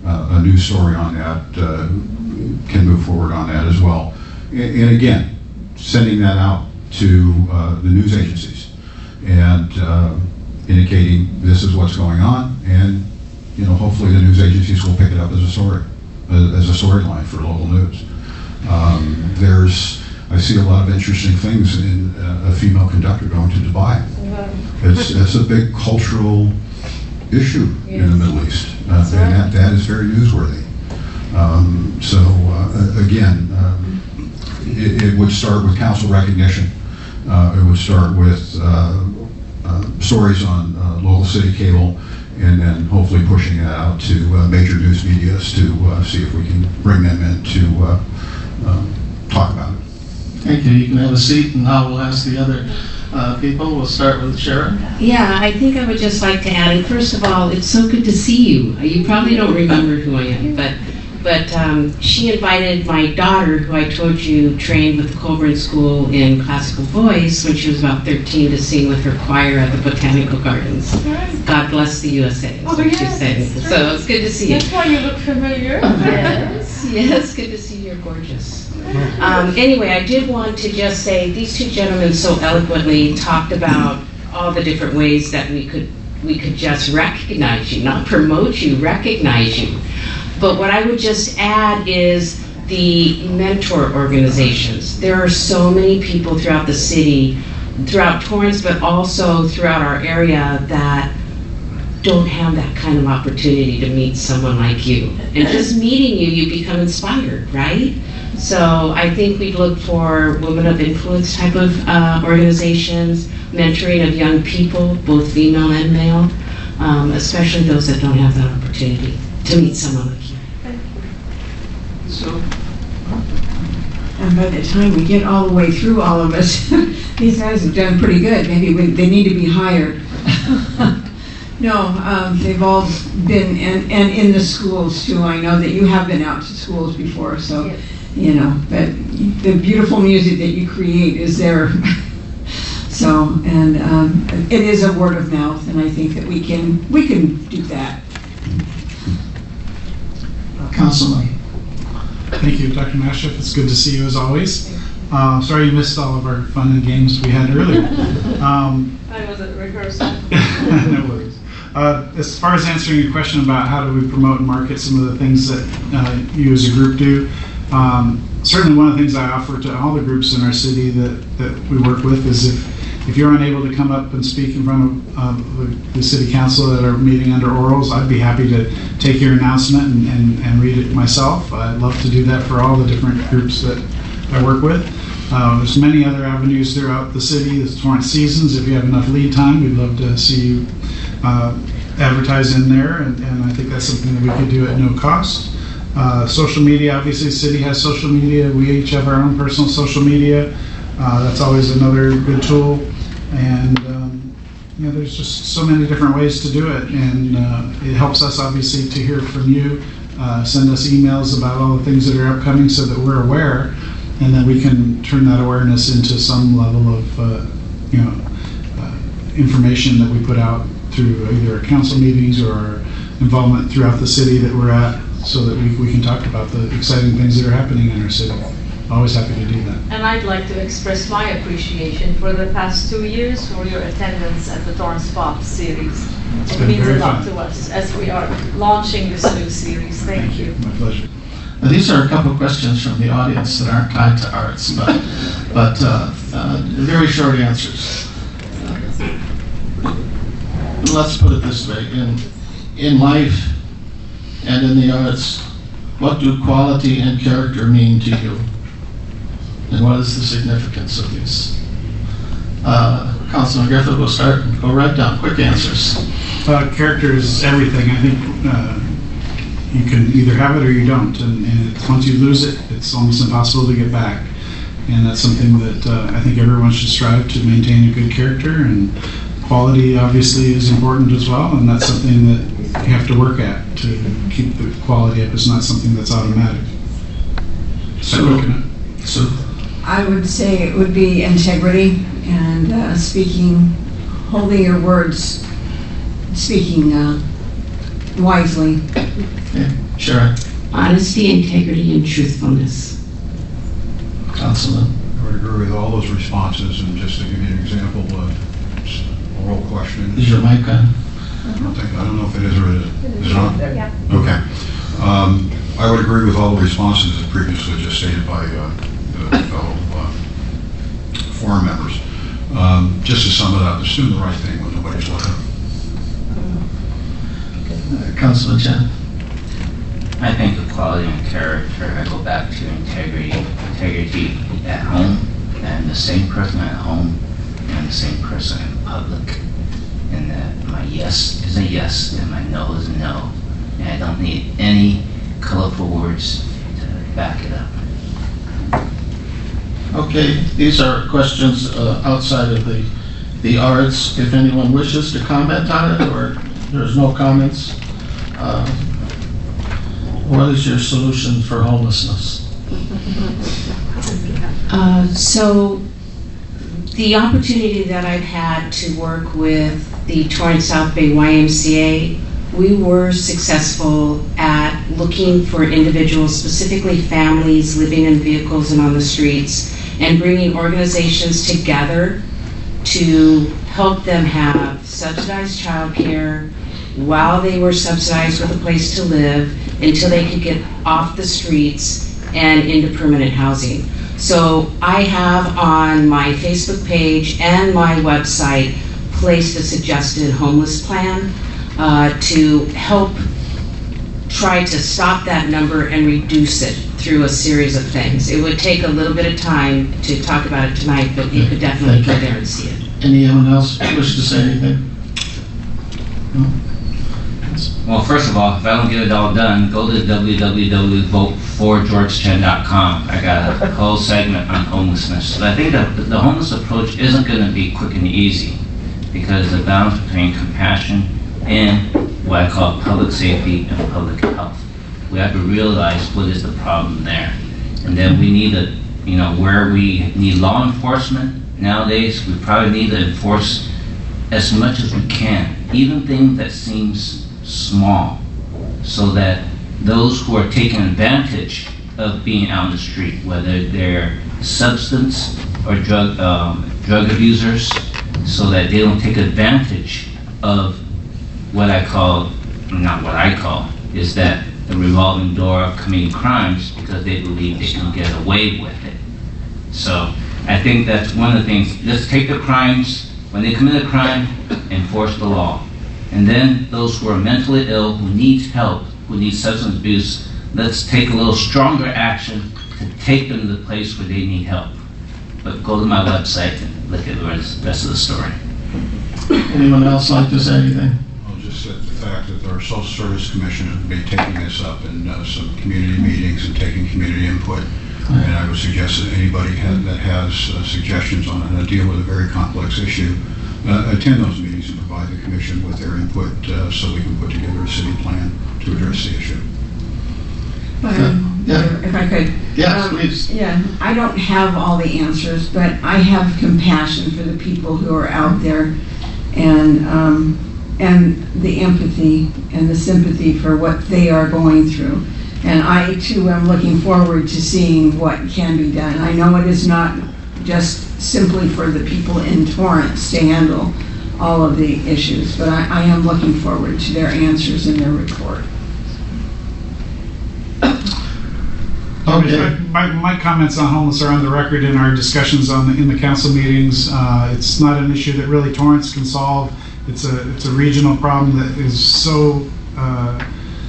a news story on that can move forward on that as well. And again, sending that out to the news agencies and indicating this is what's going on, and you know, hopefully the news agencies will pick it up as a story, as a storyline for local news. I see a lot of interesting things in a female conductor going to Dubai. It's a big cultural issue in the Middle East, and that is very newsworthy. Again, it would start with council recognition. It would start with stories on local city cable, and then hopefully pushing it out to major news medias to see if we can bring them in to talk about it. Thank you. You can have a seat, and now we'll ask the other people. We'll start with Sharon. Yeah, I think I would just like to add, and first of all, it's so good to see you. You probably don't remember who I am, but she invited my daughter, who I told you trained with the Colburn School in classical voice when she was about 13, to sing with her choir at the Botanical Gardens. God bless the USA, is what she said. So it's good to see you. That's why you look familiar. Yes, good to see you. You're gorgeous. Anyway, I did want to just say these two gentlemen so eloquently talked about all the different ways that we could just recognize you, not promote you, recognize you. But what I would just add is the mentor organizations. There are so many people throughout the city, throughout Torrance, but also throughout our area, that don't have that kind of opportunity to meet someone like you. And just meeting you, you become inspired, right? So I think we'd look for women of influence type of organizations, mentoring of young people, both female and male, especially those that don't have that opportunity to meet someone like you. So, and by the time we get all the way through all of us, these guys have done pretty good. Maybe they need to be hired. No, they've all been, and in the schools too. I know that you have been out to schools before, so, yes. You know, but the beautiful music that you create is there. So, and it is a word of mouth, and I think that we can do that. Councilman. Thank you, Dr. Mashif. It's good to see you as always. Sorry you missed all of our fun and games we had earlier. I was at rehearsal. No worries. As far as answering your question about how do we promote and market some of the things that you as a group do, certainly one of the things I offer to all the groups in our city that we work with is if you're unable to come up and speak in front of the city council at our meeting under orals, I'd be happy to take your announcement and read it myself. I'd love to do that for all the different groups that I work with. There's many other avenues throughout the city. There's Torrance Seasons. If you have enough lead time, we'd love to see you advertise in there, and I think that's something that we could do at no cost. Social media, obviously the city has social media. We each have our own personal social media. That's always another good tool. And you know, there's just so many different ways to do it, and it helps us obviously to hear from you. Send us emails about all the things that are upcoming so that we're aware, and then we can turn that awareness into some level of information that we put out through either our council meetings or our involvement throughout the city that we're at, so that we can talk about the exciting things that are happening in our city. always happy to do that. And I'd like to express my appreciation for the past 2 years for your attendance at the Torrance Pop series. It been means very a lot fun. to us as we are launching this new series. Thank you. My pleasure. Now, these are a couple of questions from the audience that aren't tied to arts, but very short answers. Let's put it this way: in life and in the arts, what do quality and character mean to you? And what is the significance of these? Councilman Griffith will start and go right down. Quick answers. Character is everything. I think you can either have it or you don't, and once you lose it, it's almost impossible to get back. And that's something that I think everyone should strive to maintain a good character, and quality obviously is important as well, and that's something that you have to work at to keep the quality up. It's not something that's automatic. So I would say it would be integrity and speaking, holding your words, speaking wisely. Okay. Sharon. Honesty, integrity, and truthfulness. Councilman. I would agree with all those responses, and just to give you an example, oral question. Is your mic on? I don't know if it is or is it on? Yeah. Okay. I would agree with all the responses that previously just stated by the fellow forum members. Just to sum it up, just doing the right thing when nobody's looking. Councilman Chen. I think of quality and character, I go back to integrity at home, and the same person at home and the same person in public, and that my yes is a yes and my no is a no, and I don't need any colorful words to back it up. Okay, these are questions outside of the arts. If anyone wishes to comment on it, or there's no comments, what is your solution for homelessness? So the opportunity that I've had to work with the Torrance South Bay YMCA, we were successful at looking for individuals, specifically families living in vehicles and on the streets, and bringing organizations together to help them have subsidized childcare while they were subsidized with a place to live until they could get off the streets and into permanent housing. So I have on my Facebook page and my website placed a suggested homeless plan to help try to stop that number and reduce it through a series of things. It would take a little bit of time to talk about it tonight, but you could definitely go there and see it. Anyone else wish to say anything? No? Well, first of all, if I don't get it all done, go to www.voteforgeorgetown.com. I got a whole segment on homelessness. But I think that the homeless approach isn't going to be quick and easy, because the balance between compassion and what I call public safety and public health. We have to realize what is the problem there. And then we need to, where we need law enforcement nowadays, we probably need to enforce as much as we can, even things that seems small, so that those who are taking advantage of being out on the street, whether they're substance or drug abusers, so that they don't take advantage of what I call, not what I call, is that the revolving door of committing crimes because they believe they can get away with it. So I think that's one of the things. Let's take the crimes, when they commit a crime, enforce the law. And then those who are mentally ill, who need help, who need substance abuse, let's take a little stronger action to take them to the place where they need help. But go to my website and look at the rest of the story. Anyone else like to say anything? Well, just the fact that our Social Service Commission has been taking this up in some community meetings and taking community input. And I would suggest that anybody that has suggestions on how to deal with a very complex issue, attend those meetings and provide the commission with their input so we can put together a city plan to address the issue. If I could. Yes, please. Yeah, I don't have all the answers, but I have compassion for the people who are out there, and the empathy and the sympathy for what they are going through. And I too am looking forward to seeing what can be done. I know it is not just simply for the people in Torrance to handle all of the issues, but I am looking forward to their answers in their report. Okay. My comments on homeless are on the record in our discussions in the council meetings. It's not an issue that really Torrance can solve. It's a regional problem that is so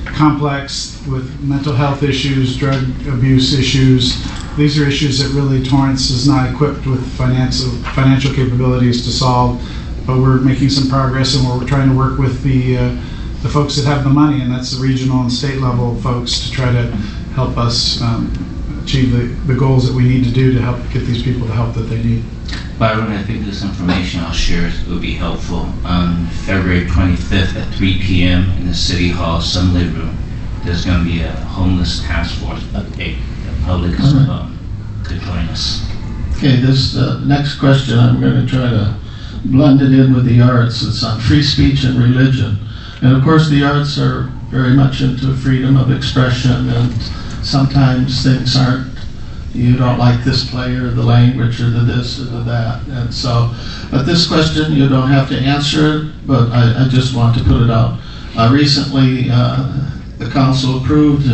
complex with mental health issues, drug abuse issues. These are issues that really Torrance is not equipped with financial capabilities to solve. But we're making some progress, and we're trying to work with the folks that have the money, and that's the regional and state level folks, to try to help us achieve the goals that we need to do to help get these people the help that they need. Byron, I think this information I'll share will be helpful. On February 25th at 3 p.m. in the City Hall Assembly Room, there's going to be a homeless task force update. The public could join us. Okay, this next question, I'm going to try to blend it in with the arts. It's on free speech and religion. And of course the arts are very much into freedom of expression, and sometimes things aren't, you don't like this play or the language or the this or the that. And so, but this question, you don't have to answer it, but I just want to put it out. Recently, the council approved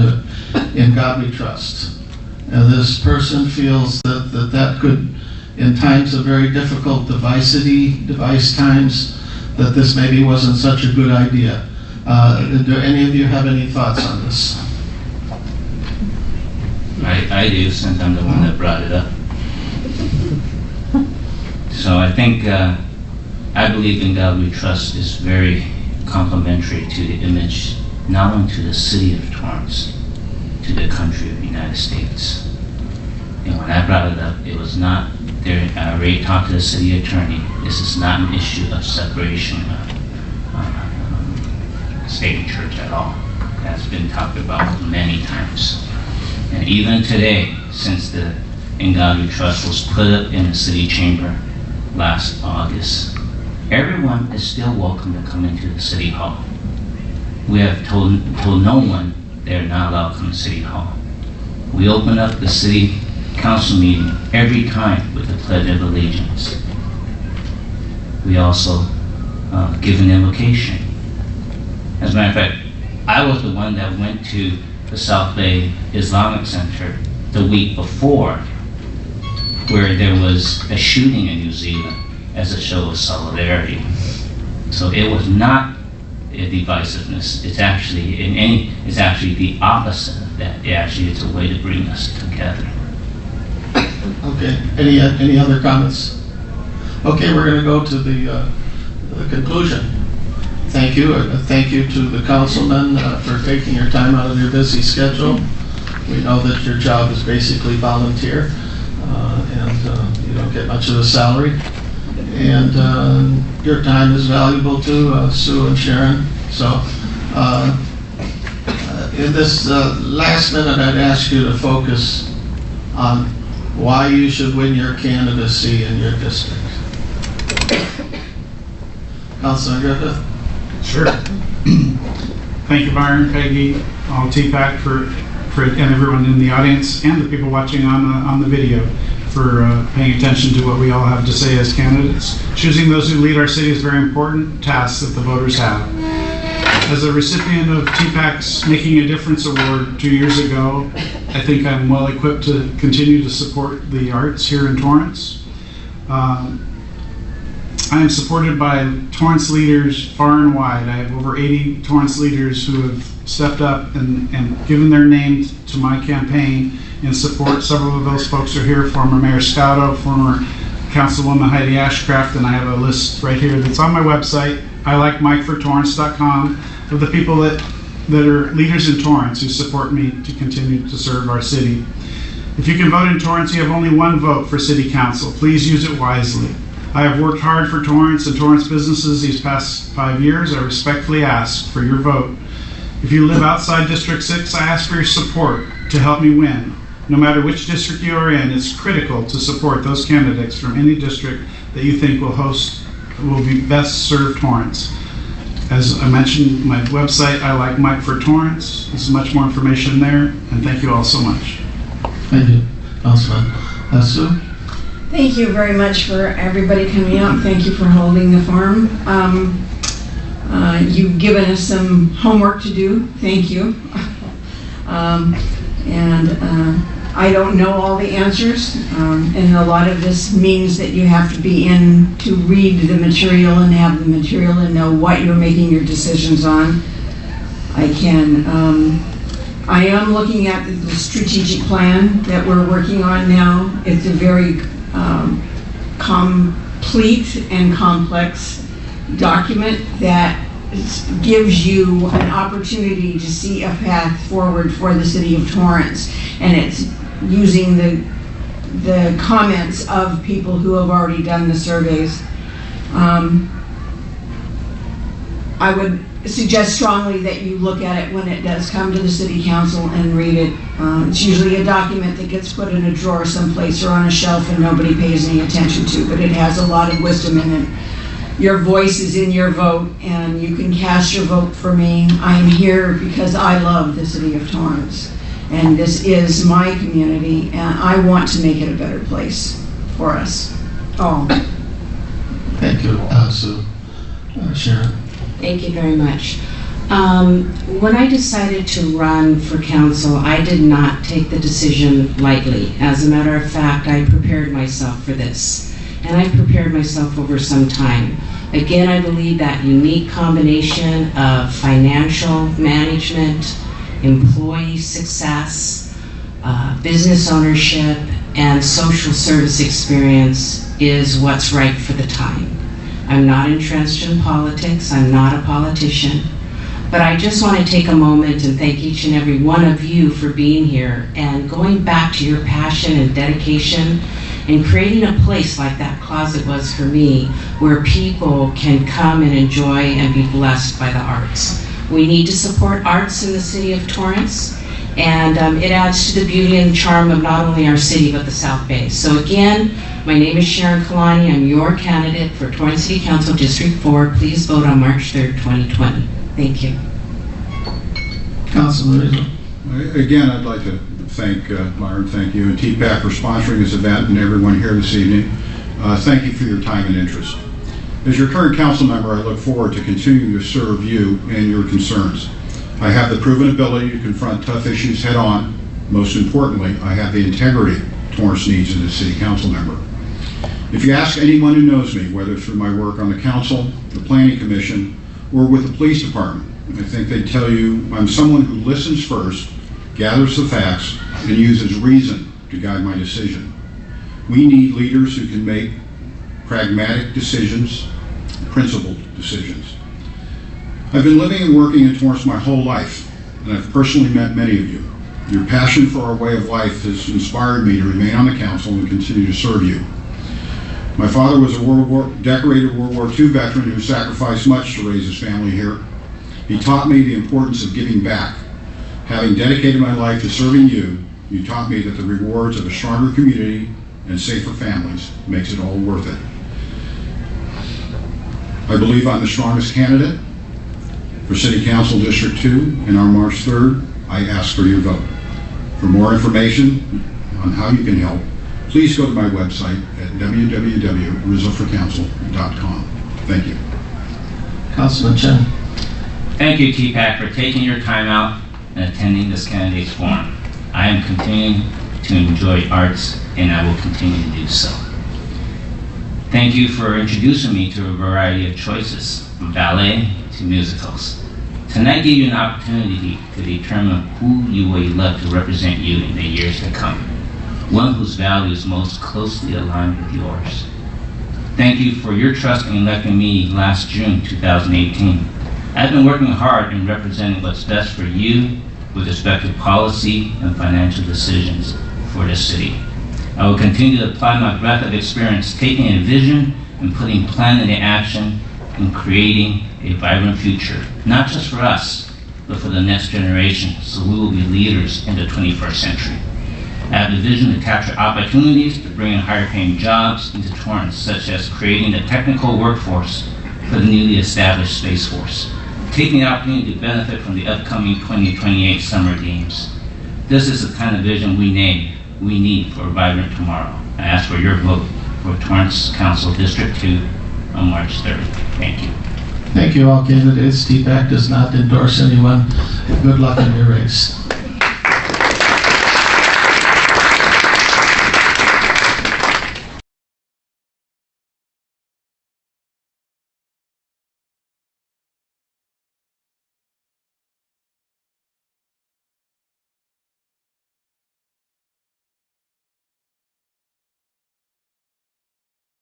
In God We Trust. And this person feels that could, in times of very difficult device times, that this maybe wasn't such a good idea. Do any of you have any thoughts on this? I do, since I'm the one that brought it up. So I think, I believe In God We Trust is very complimentary to the image, not only to the city of Torrance, to the country of the United States. And when I brought it up, it was not there. I already talked to the city attorney. This is not an issue of separation of state and church at all. That's been talked about many times. And even today, since the In God We Trust was put up in the city chamber last August, everyone is still welcome to come into the city hall. We have told no one they're not allowed to come to City Hall. We open up the city council meeting every time with the Pledge of Allegiance. We also give an invocation. As a matter of fact, I was the one that went to the South Bay Islamic Center the week before, where there was a shooting in New Zealand as a show of solidarity. So it was not a divisiveness. It's actually the opposite of that. It's a way to bring us together. Okay. Any other comments? Okay, we're going to go to the conclusion. Thank you. Thank you to the councilmen for taking your time out of your busy schedule. We know that your job is basically volunteer, and you don't get much of a salary. And your time is valuable too, Sue and Sharon. So in this last minute, I'd ask you to focus on why you should win your candidacy in your district. Councilman Griffith? Sure. Thank you, Byron, Peggy, all TPAC and everyone in the audience and the people watching on the video for paying attention to what we all have to say as candidates. Choosing those who lead our city is a very important task that the voters have. As a recipient of TPAC's Making a Difference Award 2 years ago, I think I'm well equipped to continue to support the arts here in Torrance. I am supported by Torrance leaders far and wide. I have over 80 Torrance leaders who have stepped up and given their name to my campaign in support. Several of those folks are here, former Mayor Scotto, former Councilwoman Heidi Ashcraft, and I have a list right here that's on my website, ilikemikefortorrance.com, of the people that are leaders in Torrance who support me to continue to serve our city. If you can vote in Torrance, you have only one vote for City Council. Please use it wisely. I have worked hard for Torrance and Torrance businesses these past 5 years. I respectfully ask for your vote. If you live outside District 6, I ask for your support to help me win. No matter which district you are in, it's critical to support those candidates from any district that you think will be best serve Torrance. As I mentioned, my website, I Like Mike for Torrance. There's much more information there, and thank you all so much. Thank you, Councilman. Sue? Thank you very much for everybody coming out. Thank you for holding the forum. You've given us some homework to do. Thank you. I don't know all the answers, and a lot of this means that you have to be in to read the material and have the material and know what you're making your decisions on. I am looking at the strategic plan that we're working on now. It's a very complete and complex document that gives you an opportunity to see a path forward for the city of Torrance, and it's using the comments of people who have already done the surveys. I would suggest strongly that you look at it when it does come to the city council and read it. It's usually a document that gets put in a drawer someplace or on a shelf and nobody pays any attention to, but it has a lot of wisdom in it. Your voice is in your vote, and you can cast your vote for me. I'm here because I love the city of Torrance, and this is my community, and I want to make it a better place for us all. Thank you, Sue. Sharon? Thank you very much. When I decided to run for council, I did not take the decision lightly. As a matter of fact, I prepared myself for this. And I prepared myself over some time. Again, I believe that unique combination of financial management, employee success, business ownership, and social service experience is what's right for the time. I'm not entrenched in politics. I'm not a politician. But I just want to take a moment and thank each and every one of you for being here and going back to your passion and dedication and creating a place like that closet was for me, where people can come and enjoy and be blessed by the arts. We need to support arts in the city of Torrance, and it adds to the beauty and charm of not only our city, but the South Bay. So again, my name is Sharon Kalani. I'm your candidate for Torrance City Council District 4. Please vote on March 3rd, 2020. Thank you. Councilman Rizzo. Again, I'd like to thank Myron, thank you, and TPAC for sponsoring this event and everyone here this evening. Thank you for your time and interest. As your current council member, I look forward to continuing to serve you and your concerns. I have the proven ability to confront tough issues head on. Most importantly, I have the integrity Torrance needs as a city council member. If you ask anyone who knows me, whether through my work on the council, the planning commission, or with the police department, I think they'd tell you I'm someone who listens first, gathers the facts, and uses reason to guide my decision. We need leaders who can make pragmatic decisions, principled decisions. I've been living and working in Torrance my whole life, and I've personally met many of you. Your passion for our way of life has inspired me to remain on the council and continue to serve you. My father was a decorated World War II veteran who sacrificed much to raise his family here. He taught me the importance of giving back. Having dedicated my life to serving you, you taught me that the rewards of a stronger community and safer families makes it all worth it. I believe I'm the strongest candidate for City Council District 2, and on March 3rd, I ask for your vote. For more information on how you can help, please go to my website at www.rizzoforcouncil.com. Thank you. Councilman Chen. Thank you, TPAC, for taking your time out and attending this candidates forum. I am continuing to enjoy arts, and I will continue to do so. Thank you for introducing me to a variety of choices, from ballet to musicals. Tonight gave you an opportunity to determine who you will elect to represent you in the years to come, one whose values most closely align with yours. Thank you for your trust in electing me last June 2018. I've been working hard in representing what's best for you with respect to policy and financial decisions for the city. I will continue to apply my breadth of experience, taking a vision and putting plan into action and creating a vibrant future, not just for us, but for the next generation, so we will be leaders in the 21st century. I have the vision to capture opportunities to bring in higher paying jobs into Torrance, such as creating the technical workforce for the newly established Space Force. taking the opportunity to benefit from the upcoming 2028 Summer Games. This is the kind of vision we need for a vibrant tomorrow. I ask for your vote for Torrance Council District 2 on March 3rd. Thank you. Thank you, all candidates. TPAC does not endorse anyone. Good luck in your race.